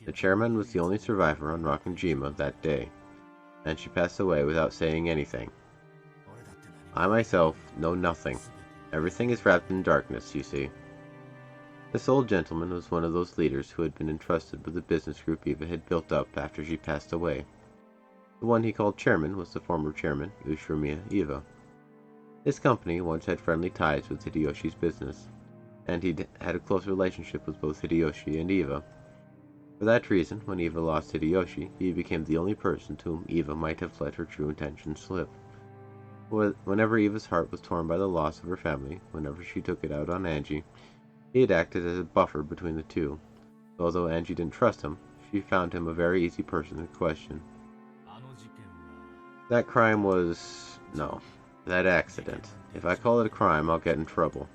The chairman was the only survivor on Rokkenjima that day, and she passed away without saying anything. I myself know nothing. Everything is wrapped in darkness, you see. This old gentleman was one of those leaders who had been entrusted with the business group Eva had built up after she passed away. The one he called chairman was the former chairman, Ushimiya Eva. His company once had friendly ties with Hideyoshi's business, and he'd had a close relationship with both Hideyoshi and Eva. For that reason, when Eva lost Hideyoshi, he became the only person to whom Eva might have let her true intentions slip. Whenever Eva's heart was torn by the loss of her family, whenever she took it out on Angie, he had acted as a buffer between the two. Although Angie didn't trust him, she found him a very easy person to question. That crime was... no, that accident. If I call it a crime, I'll get in trouble.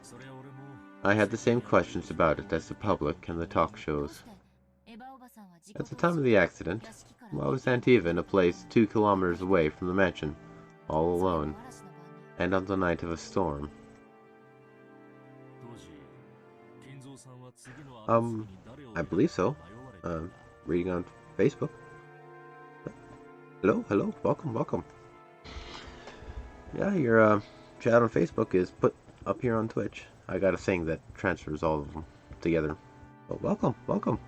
I had the same questions about it as the public and the talk shows. At the time of the accident, I was Aunt Eva in a place 2 kilometers away from the mansion, all alone, and on the night of a storm. I believe so. Reading on Facebook. Hello, welcome. Yeah, your chat on Facebook is put up here on Twitch. I got a thing that transfers all of them together. Oh, welcome.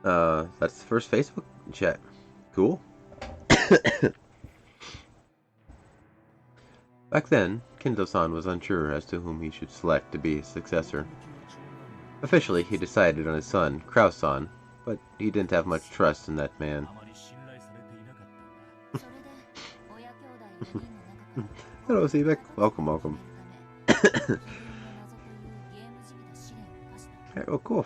That's the first Facebook chat. Cool. Back then, Kinzo-san was unsure as to whom he should select to be his successor. Officially, he decided on his son, Kraus-san, but he didn't have much trust in that man. Hello, Sebek. Welcome. Oh, cool.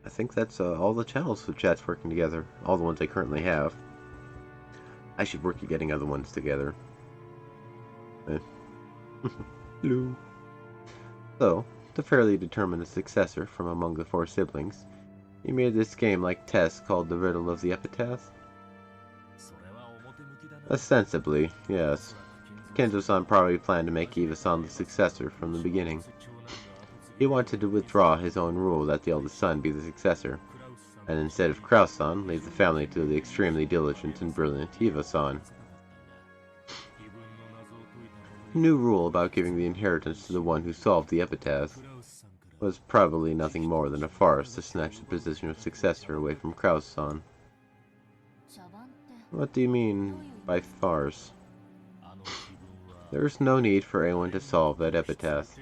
I think that's all the channels for chat's working together. All the ones I currently have. I should work at getting other ones together. Hello. So, to fairly determine a successor from among the 4 siblings, he made this game-like test called the Riddle of the Epitaph. Ostensibly, yes. Kinzo-san probably planned to make Eva-san the successor from the beginning. He wanted to withdraw his own rule that the eldest son be the successor, and instead of Kraus-san, leave the family to the extremely diligent and brilliant Eva-san. The new rule about giving the inheritance to the one who solved the epitaph was probably nothing more than a farce to snatch the position of successor away from Kraus-san. What do you mean by farce? There is no need for anyone to solve that epitaph.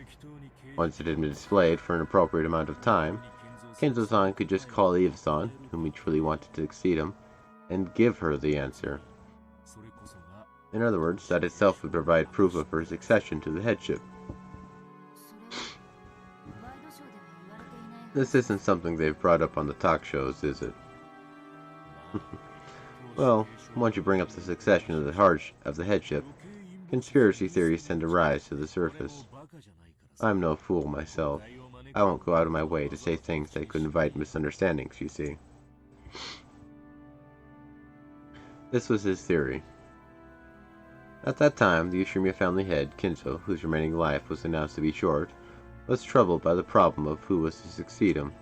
Once it had been displayed for an appropriate amount of time, Kinzo-san could just call Eva-san, whom he truly wanted to succeed him, and give her the answer. In other words, that itself would provide proof of her succession to the headship. This isn't something they've brought up on the talk shows, is it? Well, once you bring up the succession of the headship, conspiracy theories tend to rise to the surface. I'm no fool myself. I won't go out of my way to say things that could invite misunderstandings, you see. This was his theory. At that time, the Ushimiya family head, Kinzo, whose remaining life was announced to be short, was troubled by the problem of who was to succeed him.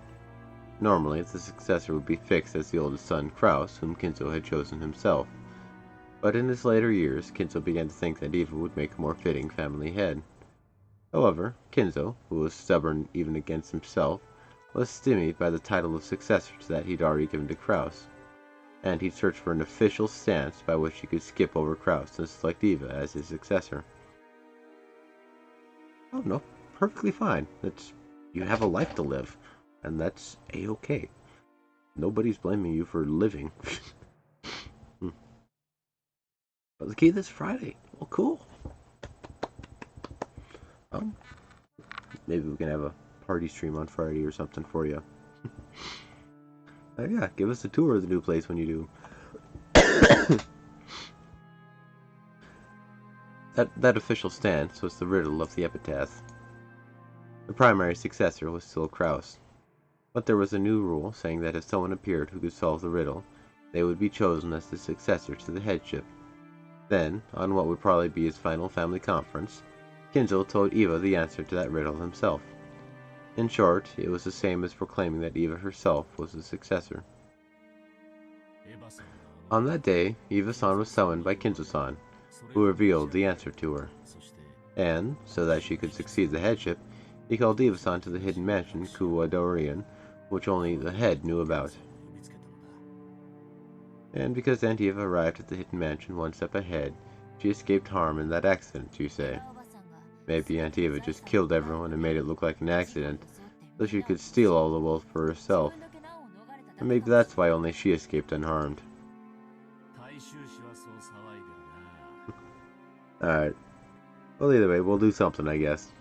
Normally, the successor would be fixed as the oldest son, Kraus, whom Kinzo had chosen himself. But in his later years, Kinzo began to think that Eva would make a more fitting family head. However, Kinzo, who was stubborn even against himself, was stymied by the title of successor to that he'd already given to Kraus, and he'd searched for an official stance by which he could skip over Kraus and select Eva as his successor. Oh no, perfectly fine. You have a life to live, and that's a-okay. Nobody's blaming you for living. But the key this Friday. Well, cool. Maybe we can have a party stream on Friday or something for you. Yeah, give us a tour of the new place when you do. That official stance was the riddle of the epitaph. The primary successor was still Kraus, but there was a new rule saying that if someone appeared who could solve the riddle, they would be chosen as the successor to the headship. Then, on what would probably be his final family conference, Kinzo told Eva the answer to that riddle himself. In short, it was the same as proclaiming that Eva herself was the successor. On that day, Eva-san was summoned by Kinzo-san, who revealed the answer to her. And, so that she could succeed the headship, he called Eva-san to the hidden mansion Kuwadorian, which only the head knew about. And because Aunt Eva arrived at the hidden mansion one step ahead, she escaped harm in that accident, you say. Maybe Aunt Eva just killed everyone and made it look like an accident, so she could steal all the wealth for herself. And maybe that's why only she escaped unharmed. Alright. Well, either way, we'll do something, I guess.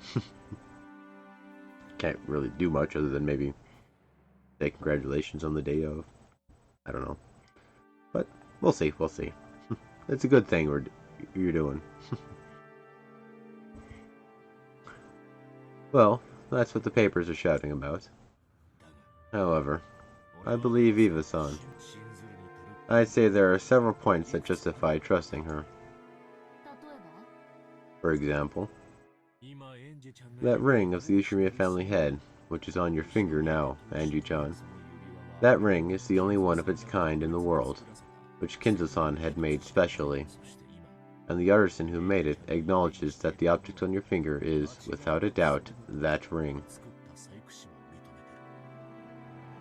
Can't really do much other than maybe say congratulations on the day of. I don't know. But we'll see, we'll see. It's a good thing you're doing. Well, that's what the papers are shouting about. However, I believe Eva-san. I'd say there are several points that justify trusting her. For example, that ring of the Ushimiya family head, which is on your finger now, Anji-chan. That ring is the only one of its kind in the world, which Kinzo-san had made specially, and the artisan who made it acknowledges that the object on your finger is, without a doubt, that ring.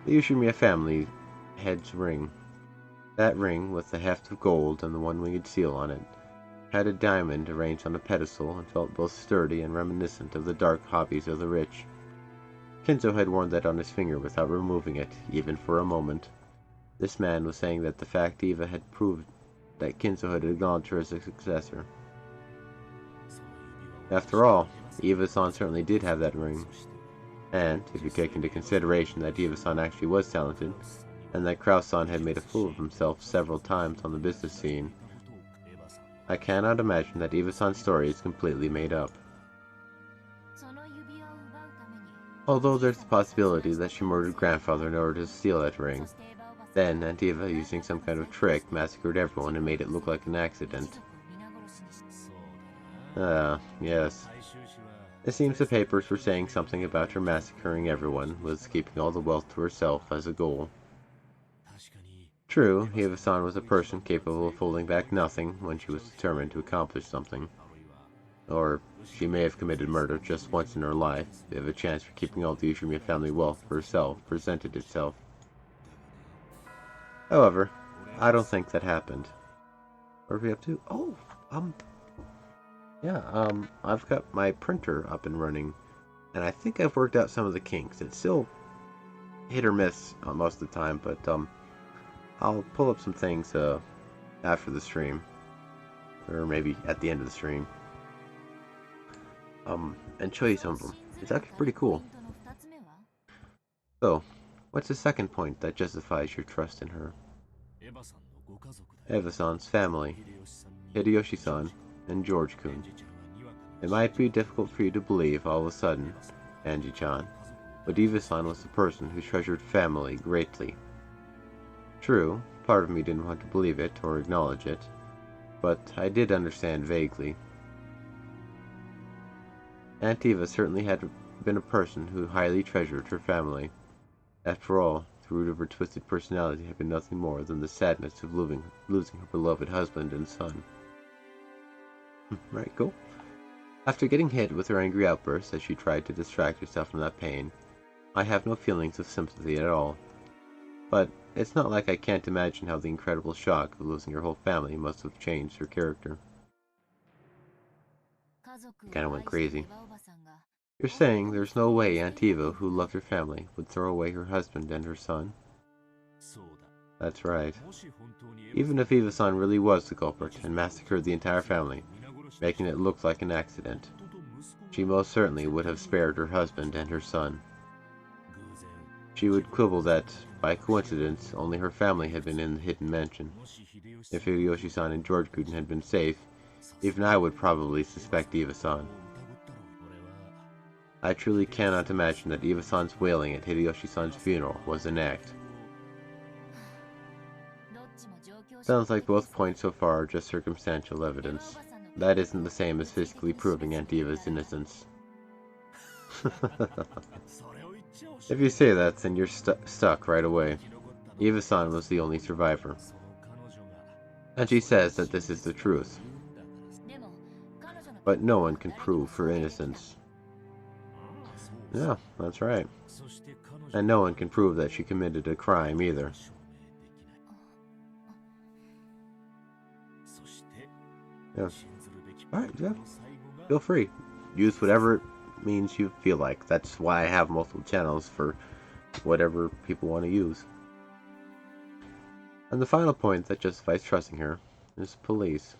The Ushimiya family head's ring. That ring, with the heft of gold and the one-winged seal on it, had a diamond arranged on a pedestal and felt both sturdy and reminiscent of the dark hobbies of the rich. Kinzo had worn that on his finger without removing it, even for a moment. This man was saying that the fact Eva had proved that Kinzo had acknowledged her as a successor. After all, Eva-san certainly did have that ring. And, if you take into consideration that Eva-san actually was talented, and that Kraus-san had made a fool of himself several times on the business scene, I cannot imagine that Eva-san's story is completely made up. Although there's the possibility that she murdered grandfather in order to steal that ring. Then, Aunt Eva, using some kind of trick, massacred everyone and made it look like an accident. Yes. It seems the papers were saying something about her massacring everyone, with keeping all the wealth to herself as a goal. True, Eva-san was a person capable of holding back nothing when she was determined to accomplish something. Or, she may have committed murder just once in her life, if a chance for keeping all the Ushimiya family wealth for herself presented itself. However, I don't think that happened. What are we up to? Oh, I've got my printer up and running, and I think I've worked out some of the kinks. It's still hit or miss most of the time, but I'll pull up some things after the stream, or maybe at the end of the stream, and show you some of them. It's actually pretty cool. So, what's the second point that justifies your trust in her? Eva-san's family, Hideyoshi-san, and George-kun. It might be difficult for you to believe all of a sudden, Anji-chan, but Eva-san was the person who treasured family greatly. True, part of me didn't want to believe it or acknowledge it, but I did understand vaguely. Aunt Eva certainly had been a person who highly treasured her family. After all, the root of her twisted personality had been nothing more than the sadness of losing her beloved husband and son. Right, cool. After getting hit with her angry outburst as she tried to distract herself from that pain, I have no feelings of sympathy at all. But it's not like I can't imagine how the incredible shock of losing her whole family must have changed her character. Kinda went crazy. You're saying there's no way Aunt Eva, who loved her family, would throw away her husband and her son? That's right. Even if Eva-san really was the culprit and massacred the entire family, making it look like an accident, she most certainly would have spared her husband and her son. She would quibble that, by coincidence, only her family had been in the hidden mansion. If Hideyoshi-san and George-kun had been safe, even I would probably suspect Eva-san. I truly cannot imagine that Eva-san's wailing at Hideyoshi-san's funeral was an act. Sounds like both points so far are just circumstantial evidence. That isn't the same as physically proving Aunt Eva's innocence. If you say that, then you're stuck right away. Eva-san was the only survivor. And she says that this is the truth. But no one can prove her innocence. Yeah, that's right. And no one can prove that she committed a crime either. Yeah. Alright, yeah. Feel free. Use whatever means you feel like. That's why I have multiple channels, for whatever people want to use. And the final point that justifies trusting her is police.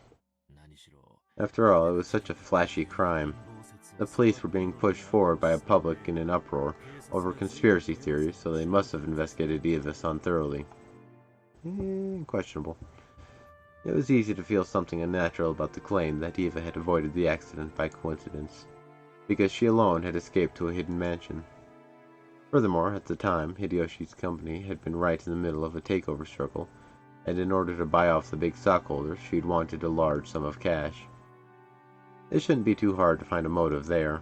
After all, it was such a flashy crime. The police were being pushed forward by a public in an uproar over conspiracy theories, so they must have investigated Eva-san thoroughly. Questionable. It was easy to feel something unnatural about the claim that Eva had avoided the accident by coincidence, because she alone had escaped to a hidden mansion. Furthermore, at the time, Hideyoshi's company had been right in the middle of a takeover struggle, and in order to buy off the big stockholders, she'd wanted a large sum of cash. It shouldn't be too hard to find a motive there.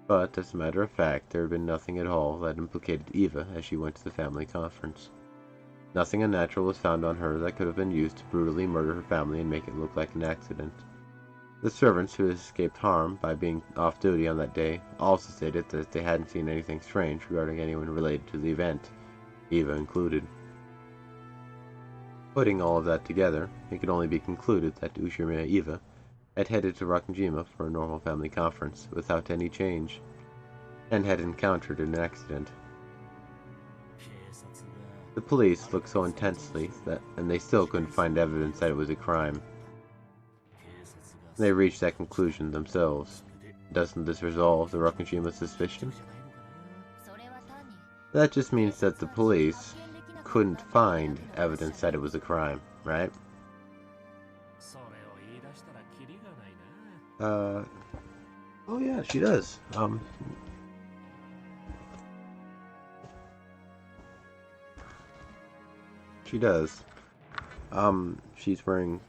But, as a matter of fact, there had been nothing at all that implicated Eva as she went to the family conference. Nothing unnatural was found on her that could have been used to brutally murder her family and make it look like an accident. The servants who had escaped harm by being off duty on that day also stated that they hadn't seen anything strange regarding anyone related to the event, Eva included. Putting all of that together, it could only be concluded that Ushima Eva had headed to Rokkenjima for a normal family conference without any change, and had encountered an accident. The police looked so intensely and they still couldn't find evidence that it was a crime. They reached that conclusion themselves. Doesn't this resolve the Rokkenjima suspicion? That just means that the police couldn't find evidence that it was a crime, right? Oh yeah, she does. She does. She's wearing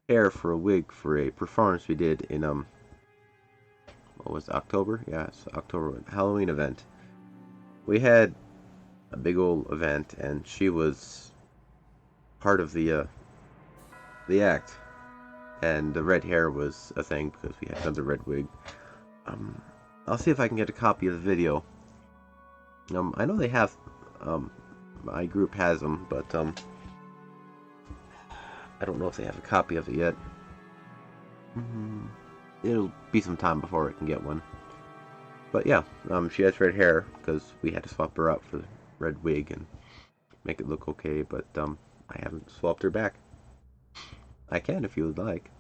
hair for a wig for a performance we did in, what was it, October? Yeah, it's October, Halloween event. We had a big old event, and she was part of the act. And the red hair was a thing because we had another red wig. I'll see if I can get a copy of the video. I know they have, my group has them, but, I don't know if they have a copy of it yet. It'll be some time before I can get one. But yeah, she has red hair because we had to swap her out for the red wig and make it look okay, but, I haven't swapped her back. I can if you would like.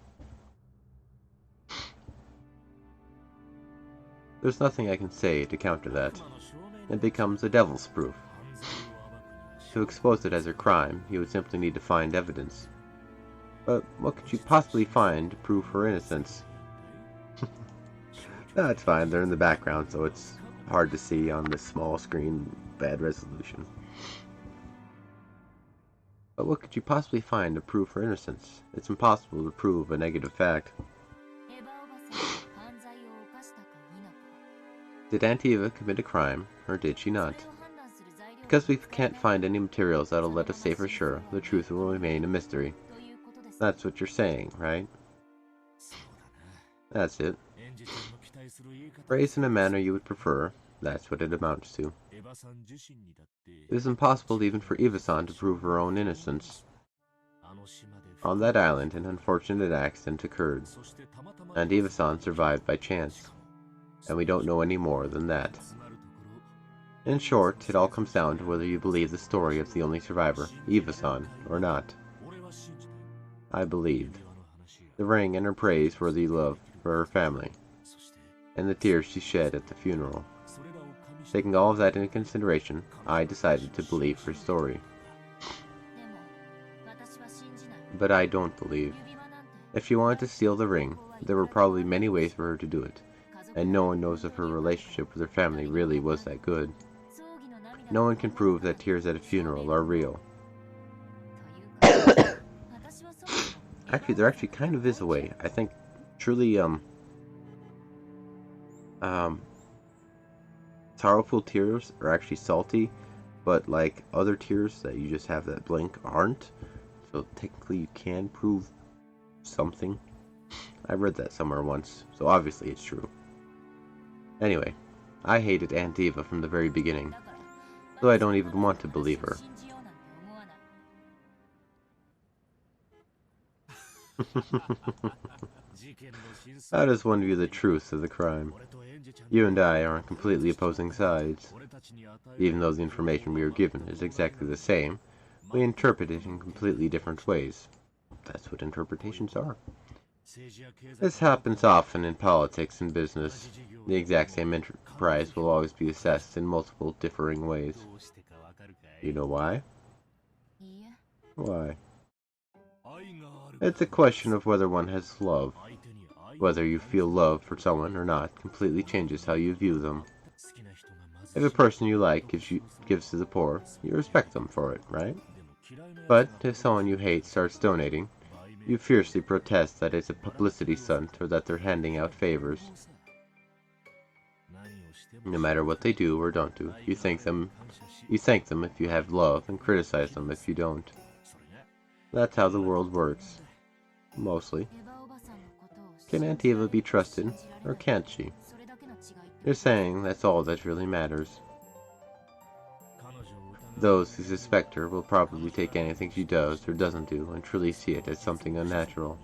There's nothing I can say to counter that. It becomes a devil's proof. To expose it as a crime, you would simply need to find evidence. But what could you possibly find to prove her innocence? That's fine, they're in the background, so it's hard to see on this small screen, bad resolution. But what could you possibly find to prove her innocence? It's impossible to prove a negative fact. Did Aunt Eva commit a crime, or did she not? Because we can't find any materials that'll let us say for sure, the truth will remain a mystery. That's what you're saying, right? That's it. Phrased in a manner you would prefer, that's what it amounts to. It is impossible even for Eva-san to prove her own innocence. On that island, an unfortunate accident occurred, and Eva-san survived by chance, and we don't know any more than that. In short, it all comes down to whether you believe the story of the only survivor, Eva-san, or not. I believed. The ring and her praiseworthy love for her family, and the tears she shed at the funeral. Taking all of that into consideration, I decided to believe her story. But I don't believe. If she wanted to steal the ring, there were probably many ways for her to do it, and no one knows if her relationship with her family really was that good. No one can prove that tears at a funeral are real. Actually, there actually kind of is a way. I think truly, sorrowful tears are actually salty, but like other tears that you just have that blink aren't. So technically you can prove something. I read that somewhere once, so obviously it's true. Anyway, I hated Aunt Eva from the very beginning, so I don't even want to believe her. How does one view the truth of the crime? You and I are on completely opposing sides. Even though the information we are given is exactly the same, we interpret it in completely different ways. That's what interpretations are. This happens often in politics and business. The exact same enterprise will always be assessed in multiple differing ways. You know why? Why? It's a question of whether one has love. Whether you feel love for someone or not completely changes how you view them. If a person you like gives to the poor, you respect them for it, right? But if someone you hate starts donating, you fiercely protest that it's a publicity stunt or that they're handing out favors. No matter what they do or don't do, you thank them if you have love and criticize them if you don't. That's how the world works. Mostly. Can Aunt Eva be trusted, or can't she? You're saying that's all that really matters. Those who suspect her will probably take anything she does or doesn't do and truly see it as something unnatural.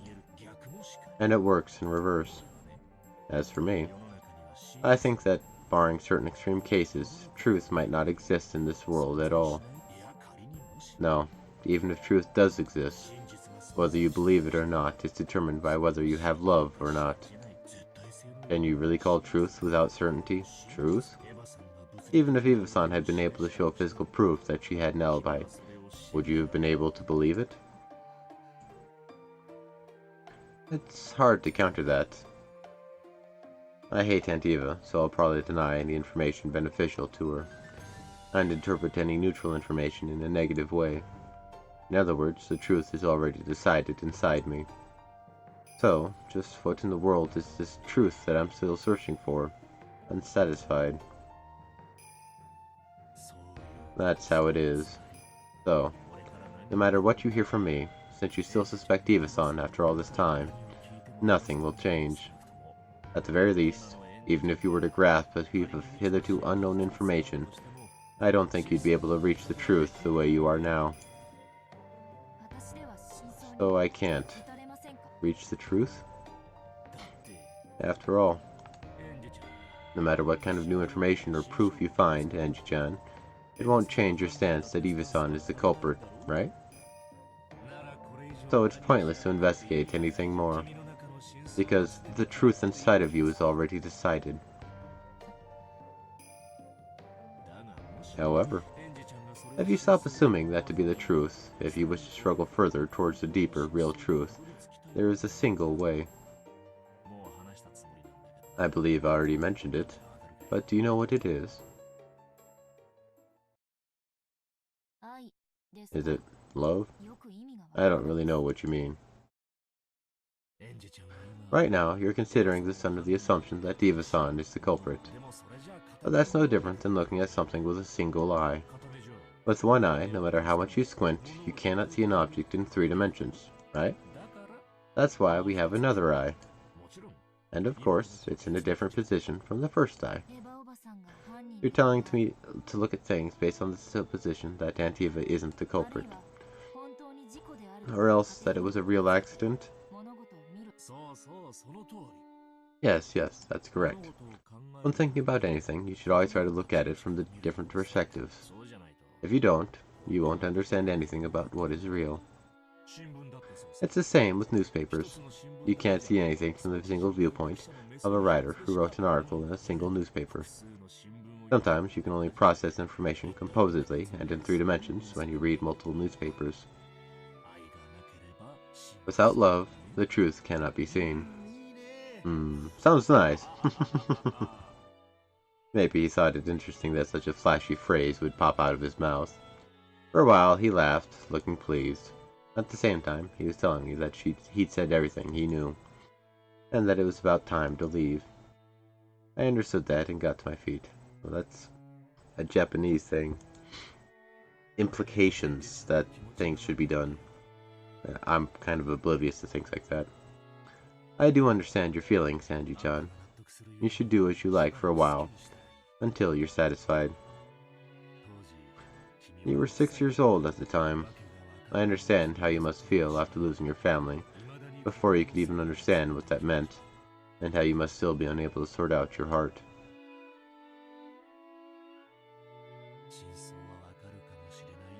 And it works in reverse. As for me, I think that, barring certain extreme cases, truth might not exist in this world at all. No, even if truth does exist, whether you believe it or not is determined by whether you have love or not. Can you really call truth without certainty truth? Even if Eva-san had been able to show physical proof that she had an alibi, would you have been able to believe it? It's hard to counter that. I hate Aunt Eva, so I'll probably deny any information beneficial to her, and interpret any neutral information in a negative way. In other words, the truth is already decided inside me. So, just what in the world is this truth that I'm still searching for, unsatisfied? That's how it is. So, no matter what you hear from me, since you still suspect Eva-san after all this time, nothing will change. At the very least, even if you were to grasp a heap of hitherto unknown information, I don't think you'd be able to reach the truth the way you are now. So I can't reach the truth? After all, no matter what kind of new information or proof you find, Anji-chan, it won't change your stance that Eva-san is the culprit, right? So it's pointless to investigate anything more, because the truth inside of you is already decided. However, if you stop assuming that to be the truth, if you wish to struggle further towards the deeper, real truth, there is a single way. I believe I already mentioned it, but do you know what it is? Is it love? I don't really know what you mean. Right now, you're considering this under the assumption that Eva-san is the culprit. But that's no different than looking at something with a single eye. With one eye, no matter how much you squint, you cannot see an object in 3 dimensions, right? That's why we have another eye. And of course, it's in a different position from the first eye. You're telling me to look at things based on the supposition that Aunt Eva isn't the culprit. Or else that it was a real accident? Yes, that's correct. When thinking about anything, you should always try to look at it from the different perspectives. If you don't, you won't understand anything about what is real. It's the same with newspapers. You can't see anything from the single viewpoint of a writer who wrote an article in a single newspaper. Sometimes you can only process information composedly and in 3 dimensions when you read multiple newspapers. Without love, the truth cannot be seen. Sounds nice. Maybe he thought it interesting that such a flashy phrase would pop out of his mouth. For a while he laughed, looking pleased. At the same time, he was telling me that he'd said everything he knew, and that it was about time to leave. I understood that and got to my feet. Well, that's a Japanese thing. Implications that things should be done. I'm kind of oblivious to things like that. I do understand your feelings, Anji-chan. You should do as you like for a while, until you're satisfied. You were 6 years old at the time. I understand how you must feel after losing your family, before you could even understand what that meant, and how you must still be unable to sort out your heart.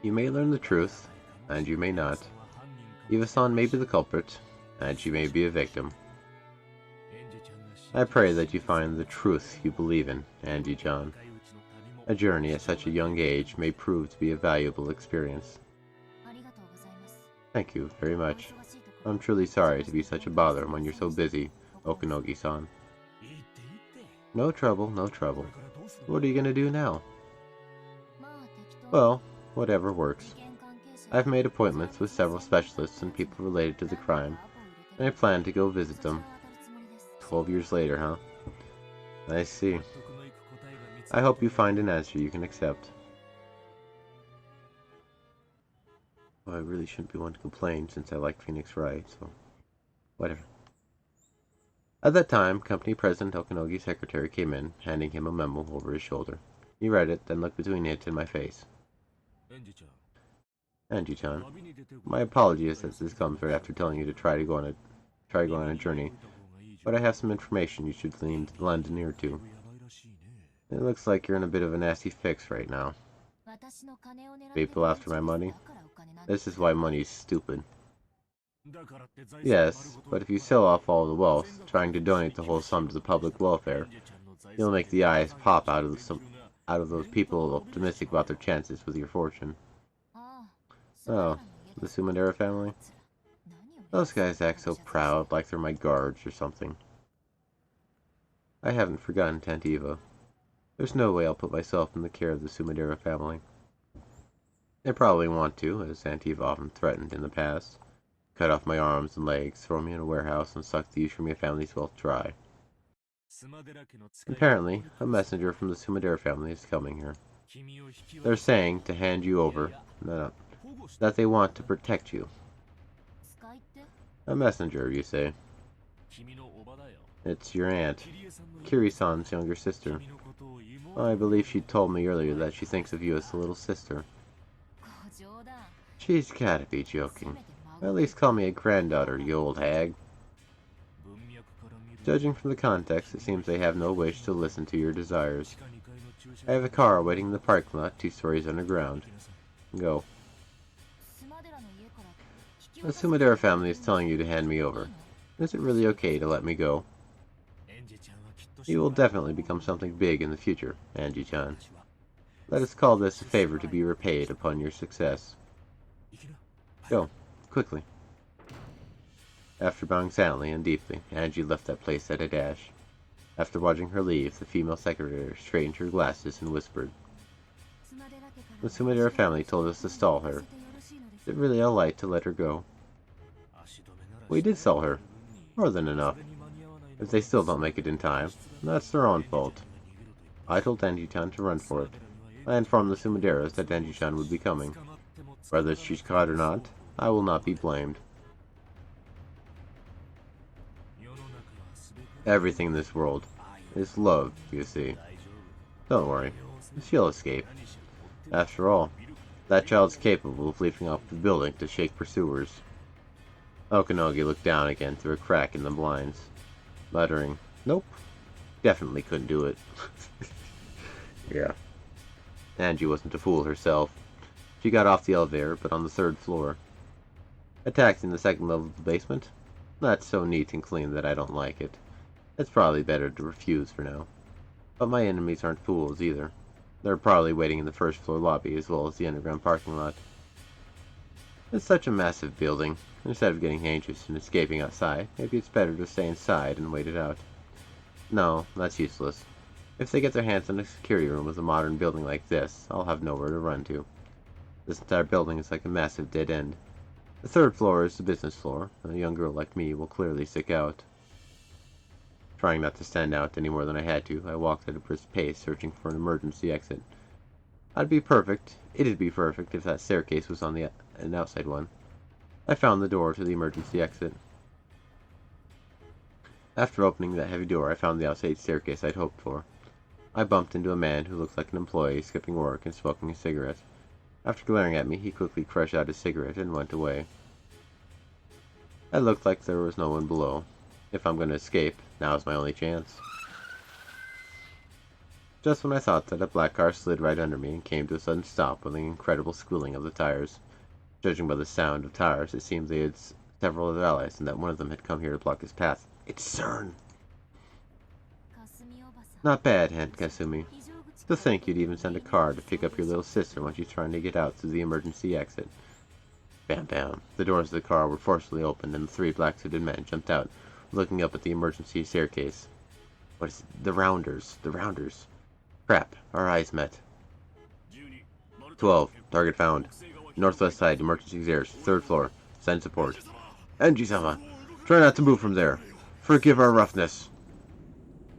You may learn the truth, and you may not. Eva-san may be the culprit, and she may be a victim. I pray that you find the truth you believe in, Angie-chan. A journey at such a young age may prove to be a valuable experience. Thank you very much. I'm truly sorry to be such a bother when you're so busy, Okanogi-san. No trouble, no trouble. What are you gonna do now? Well, whatever works. I've made appointments with several specialists and people related to the crime, and I plan to go visit them. 12 years later, huh? I see. I hope you find an answer you can accept. Well, I really shouldn't be one to complain since I like Phoenix Wright, so whatever. At that time, company president Okanogi's secretary came in, handing him a memo over his shoulder. He read it, then looked between it and my face. Angie-chan, my apologies that this comes right after telling you to try going on a journey, but I have some information you should lend an ear to. It looks like you're in a bit of a nasty fix right now. People after my money? This is why money's stupid. Yes, but if you sell off all the wealth, trying to donate the whole sum to the public welfare, you'll make the eyes pop out of those people optimistic about their chances with your fortune. Oh, the Sumadera family? Those guys act so proud, like they're my guards or something. I haven't forgotten Tantiva. There's no way I'll put myself in the care of the Sumadera family. They probably want to, as Tantiva often threatened in the past. Cut off my arms and legs, throw me in a warehouse, and suck the use from my family's wealth dry. Apparently, a messenger from the Sumadera family is coming here. They're saying to hand you over, that they want to protect you. A messenger, you say? It's your aunt, Kiri-san's younger sister. I believe she told me earlier that she thinks of you as a little sister. She's gotta be joking. At least call me a granddaughter, you old hag. Judging from the context, it seems they have no wish to listen to your desires. I have a car waiting in the parking lot 2 stories underground. Go. The Sumadera family is telling you to hand me over. Is it really okay to let me go? You will definitely become something big in the future, Angie-chan. Let us call this a favor to be repaid upon your success. Go, quickly. After bowing silently and deeply, Angie left that place at a dash. After watching her leave, the female secretary straightened her glasses and whispered. The Sumadera family told us to stall her. Is it really all right to let her go? We did stall her. More than enough. If they still don't make it in time, that's their own fault. I told Angie-chan to run for it. I informed the Sumaderas that Angie-chan would be coming. Whether she's caught or not, I will not be blamed. Everything in this world is love, you see. Don't worry, she'll escape. After all, that child's capable of leaping off the building to shake pursuers. Okanogi looked down again through a crack in the blinds, muttering, "Nope, definitely couldn't do it." Yeah. Angie wasn't a fool herself. She got off the elevator, but on the 3rd floor. A taxi in the 2nd level of the basement? That's so neat and clean that I don't like it. It's probably better to refuse for now. But my enemies aren't fools either. They're probably waiting in the 1st floor lobby as well as the underground parking lot. It's such a massive building. Instead of getting anxious and escaping outside, maybe it's better to stay inside and wait it out. No, that's useless. If they get their hands on a security room with a modern building like this, I'll have nowhere to run to. This entire building is like a massive dead end. The 3rd floor is the business floor. A young girl like me will clearly stick out. Trying not to stand out any more than I had to, I walked at a brisk pace, searching for an emergency exit. It'd be perfect if that staircase was on an outside one. I found the door to the emergency exit. After opening that heavy door, I found the outside staircase I'd hoped for. I bumped into a man who looked like an employee skipping work and smoking a cigarette. After glaring at me, he quickly crushed out his cigarette and went away. It looked like there was no one below. If I'm going to escape, now's my only chance. Just when I thought that, a black car slid right under me and came to a sudden stop with an incredible squealing of the tires. Judging by the sound of tires, it seemed they had several other allies and that one of them had come here to block his path. It's CERN! Not bad, Aunt Kasumi. To think you'd even send a car to pick up your little sister when she's trying to get out through the emergency exit. Bam bam. The doors of the car were forcefully opened and the three black-suited men jumped out, looking up at the emergency staircase. What is it? The Rounders. The Rounders. Crap. Our eyes met. 12. Target found. Northwest side, emergency stairs, 3rd floor. Send support. Anji-sama, try not to move from there. Forgive our roughness.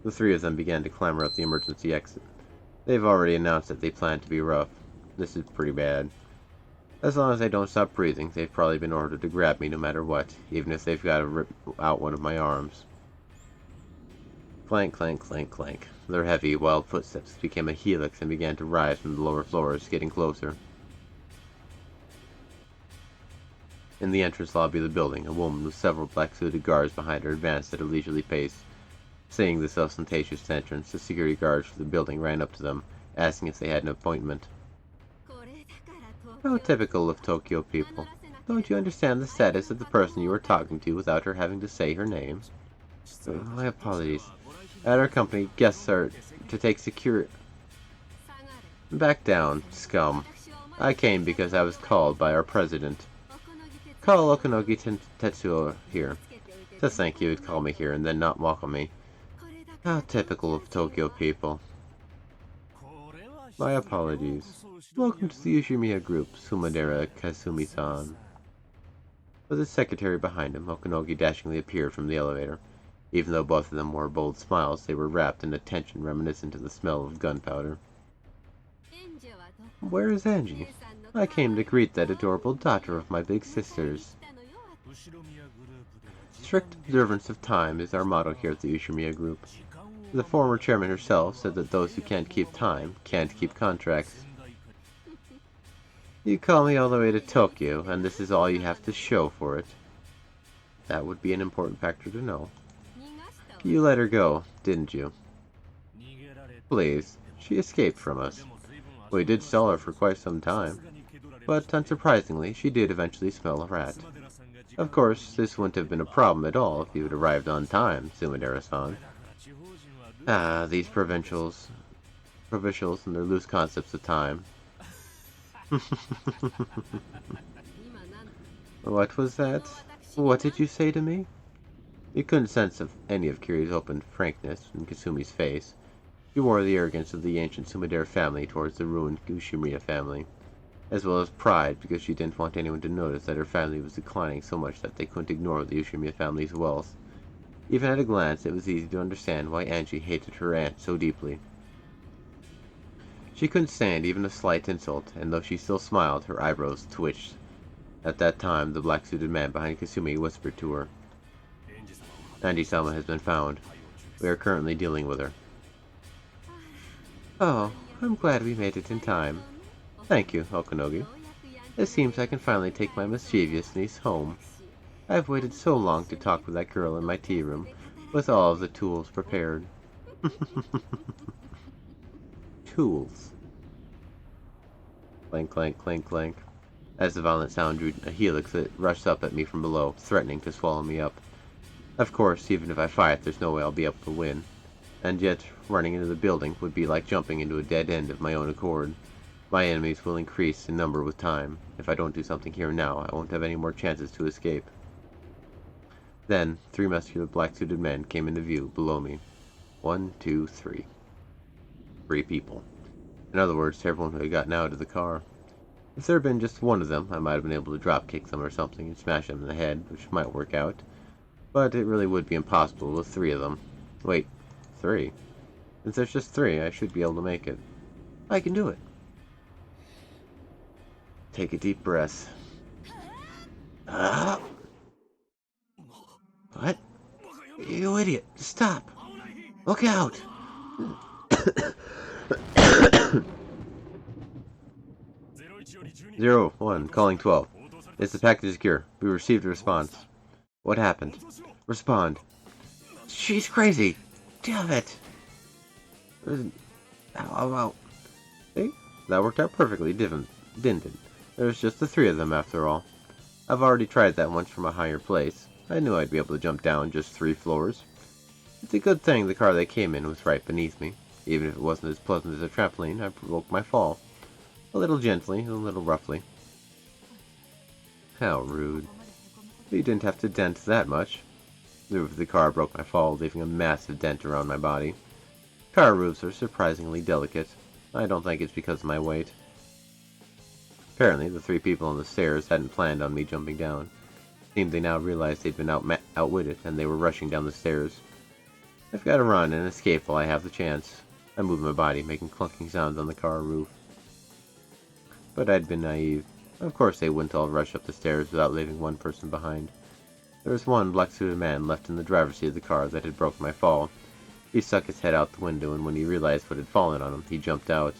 The three of them began to clamber up the emergency exit. They've already announced that they plan to be rough. This is pretty bad. As long as I don't stop breathing, they've probably been ordered to grab me no matter what, even if they've got to rip out one of my arms. Clank, clank, clank, clank. Their heavy, wild footsteps became a helix and began to rise from the lower floors, getting closer. In the entrance lobby of the building, a woman with several black-suited guards behind her advanced at a leisurely pace. Seeing this ostentatious entrance, the security guards for the building ran up to them, asking if they had an appointment. How typical of Tokyo people. Don't you understand the status of the person you are talking to without her having to say her name? My apologies. At our company, guests are to take security. Back down, scum. I came because I was called by our president. Call Okanogi Tetsuo here. To think you would call me here and then not welcome me. How typical of Tokyo people. My apologies. Welcome to the Ushimiya Group, Sumadera Kasumi-san. With his secretary behind him, Okanogi dashingly appeared from the elevator. Even though both of them wore bold smiles, they were wrapped in a tension reminiscent of the smell of gunpowder. Where is Angie? I came to greet that adorable daughter of my big sisters. Strict observance of time is our motto here at the Ushimiya Group. The former chairman herself said that those who can't keep time can't keep contracts. You call me all the way to Tokyo, and this is all you have to show for it. That would be an important factor to know. You let her go, didn't you? Please, she escaped from us. We did sell her for quite some time, but unsurprisingly, she did eventually smell a rat. Of course, this wouldn't have been a problem at all if you had arrived on time, Sumadera-san. Ah, these provincials and their loose concepts of time. What was that? What did you say to me? You couldn't sense any of Kiri's open frankness in Kasumi's face. She wore the arrogance of the ancient Sumadera family towards the ruined Ushimiya family, as well as pride because she didn't want anyone to notice that her family was declining so much that they couldn't ignore the Ushimiya family's wealth. Even at a glance, it was easy to understand why Angie hated her aunt so deeply. She couldn't stand even a slight insult, and though she still smiled, her eyebrows twitched. At that time, the black-suited man behind Kasumi whispered to her, Anji-sama has been found. We are currently dealing with her. Oh, I'm glad we made it in time. Thank you, Okanogi. It seems I can finally take my mischievous niece home. I've waited so long to talk with that girl in my tea room, with all of the tools prepared. Tools. Clank, clank, clank, clank. As the violent sound drew a helix that rushed up at me from below, threatening to swallow me up. Of course, even if I fight, there's no way I'll be able to win. And yet, running into the building would be like jumping into a dead end of my own accord. My enemies will increase in number with time. If I don't do something here now, I won't have any more chances to escape. Then, 3 muscular black-suited men came into view below me. 1, 2, 3. 3 people. In other words, everyone who had gotten out of the car. If there had been just one of them, I might have been able to drop-kick them or something and smash them in the head, which might work out. But it really would be impossible with 3 of them. Wait, 3? Since there's just 3, I should be able to make it. I can do it. Take a deep breath. Ah! What? You idiot! Stop! Look out! 0-1, calling 12. Is the package secure? We received a response. What happened? Respond. She's crazy! Damn it! Ow, ow, ow. See? That worked out perfectly, didn't it? There's just the three of them after all. I've already tried that once from a higher place. I knew I'd be able to jump down just 3 floors. It's a good thing the car they came in was right beneath me. Even if it wasn't as pleasant as a trampoline, I provoked my fall. A little gently, a little roughly. How rude. But you didn't have to dent that much. The roof of the car broke my fall, leaving a massive dent around my body. Car roofs are surprisingly delicate. I don't think it's because of my weight. Apparently, the 3 people on the stairs hadn't planned on me jumping down. It seemed they now realized they'd been outwitted, and they were rushing down the stairs. I've got to run and escape while I have the chance. I moved my body, making clunking sounds on the car roof. But I'd been naive. Of course they wouldn't all rush up the stairs without leaving one person behind. There was one black-suited man left in the driver's seat of the car that had broken my fall. He stuck his head out the window, and when he realized what had fallen on him, he jumped out.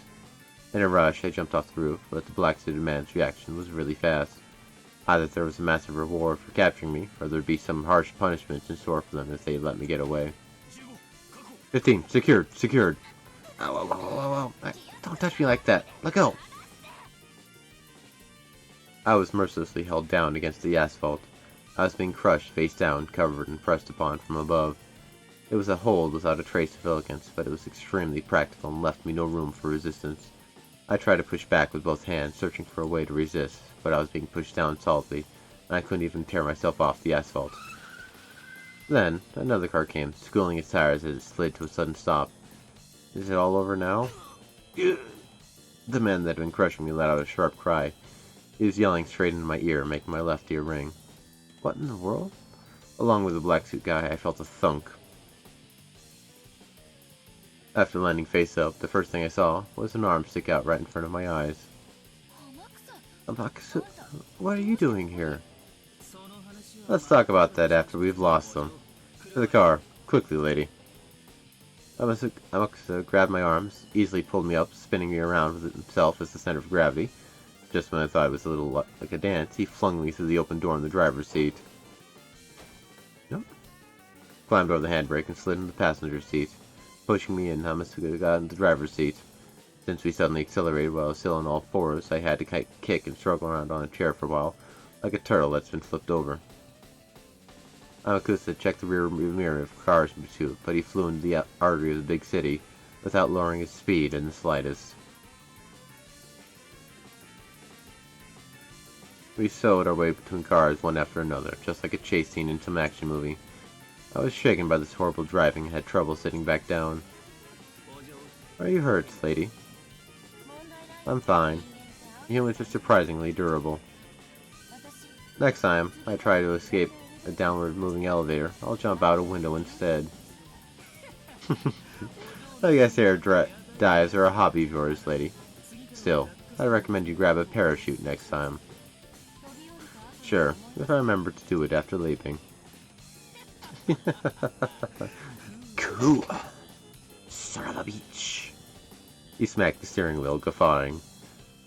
In a rush, I jumped off the roof, but the black-suited man's reaction was really fast. Either there was a massive reward for capturing me, or there'd be some harsh punishments in store for them if they let me get away. 15. Secured. Secured. Ow, ow, ow, ow, ow. Don't touch me like that. Let go. I was mercilessly held down against the asphalt. I was being crushed face down, covered, and pressed upon from above. It was a hold without a trace of elegance, but it was extremely practical and left me no room for resistance. I tried to push back with both hands, searching for a way to resist, but I was being pushed down solidly, and I couldn't even tear myself off the asphalt. Then, another car came, squealing its tires as it slid to a sudden stop. Is it all over now? The man that had been crushing me let out a sharp cry. He was yelling straight into my ear, making my left ear ring. What in the world? Along with the black suit guy, I felt a thunk. After landing face up, the first thing I saw was an arm stick out right in front of my eyes. Amakusa, what are you doing here? Let's talk about that after we've lost them. To the car. Quickly, lady. Amakusa grabbed my arms, easily pulled me up, spinning me around with himself as the center of gravity. Just when I thought it was a little like a dance, he flung me through the open door in the driver's seat. Nope. Climbed over the handbrake and slid into the passenger seat. Pushing me in, Amakusa got in the driver's seat. Since we suddenly accelerated while I was still on all fours, I had to kick and struggle around on a chair for a while, like a turtle that's been flipped over. Amakusa checked the rear mirror of cars in pursuit, but he flew into the artery of the big city without lowering his speed in the slightest. We sewed our way between cars one after another, just like a chase scene in some action movie. I was shaken by this horrible driving and had trouble sitting back down. Are you hurt, lady? I'm fine. Humans are surprisingly durable. Next time I try to escape a downward moving elevator, I'll jump out a window instead. I guess air dives are a hobby of yours, lady. Still, I recommend you grab a parachute next time. Sure, if I remember to do it after leaping. Cool. Son of a beach. He smacked the steering wheel, guffawing.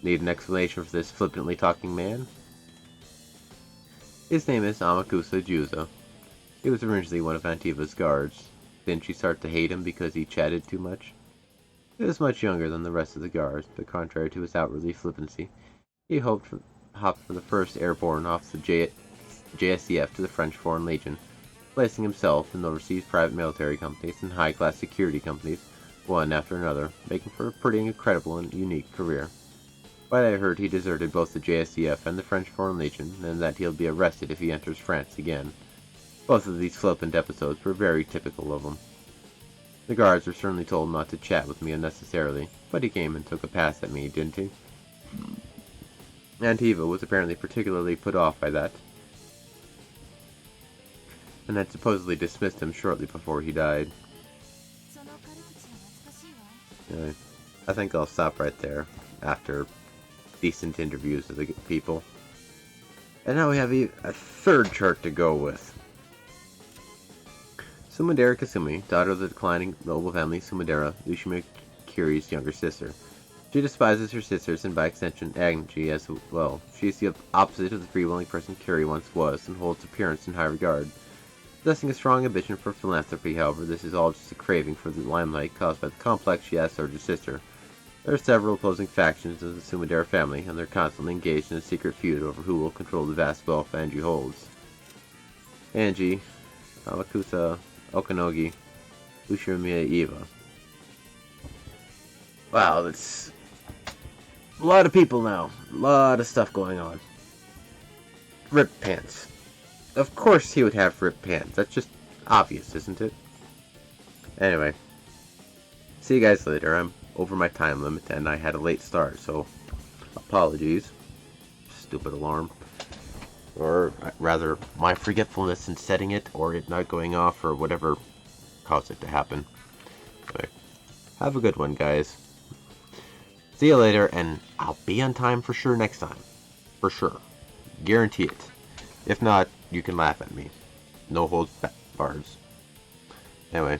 Need an explanation for this flippantly talking man? His name is Amakusa Juzo. He was originally one of Antiva's guards. Didn't she start to hate him because he chatted too much? He was much younger than the rest of the guards, but contrary to his outwardly flippancy, he hopped from the 1st Airborne off the JSCF to the French Foreign Legion, placing himself in overseas private military companies and high-class security companies, one after another, making for a pretty incredible and unique career. But I heard he deserted both the JSCF and the French Foreign Legion, and that he'll be arrested if he enters France again. Both of these flippant episodes were very typical of him. The guards were certainly told not to chat with me unnecessarily, but he came and took a pass at me, didn't he? Antiva was apparently particularly put off by that, and had supposedly dismissed him shortly before he died. I think I'll stop right there, after decent interviews of the people. And now we have a 3rd chart to go with. Sumidera Kasumi, daughter of the declining noble family Sumidera, Ushima Kiri's younger sister. She despises her sisters and by extension Angie as well. She is the opposite of the free-willing person Carrie once was and holds appearance in high regard. Possessing a strong ambition for philanthropy, however, this is all just a craving for the limelight caused by the complex she has towards her sister. There are several opposing factions of the Sumidera family, and they're constantly engaged in a secret feud over who will control the vast wealth Angie holds. Angie, Amakusa, Okanogi, Ushimiya Eva. Wow, that's a lot of people now. A lot of stuff going on. Ripped pants. Of course he would have ripped pants. That's just obvious, isn't it? Anyway. See you guys later. I'm over my time limit and I had a late start, so apologies. Stupid alarm. Or rather, my forgetfulness in setting it, or it not going off, or whatever caused it to happen. Anyway, have a good one, guys. See you later, and I'll be on time for sure next time. For sure. Guarantee it. If not, you can laugh at me. No holds bars. Anyway.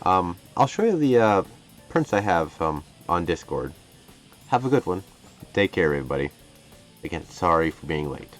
I'll show you the, prints I have, on Discord. Have a good one. Take care, everybody. Again, sorry for being late.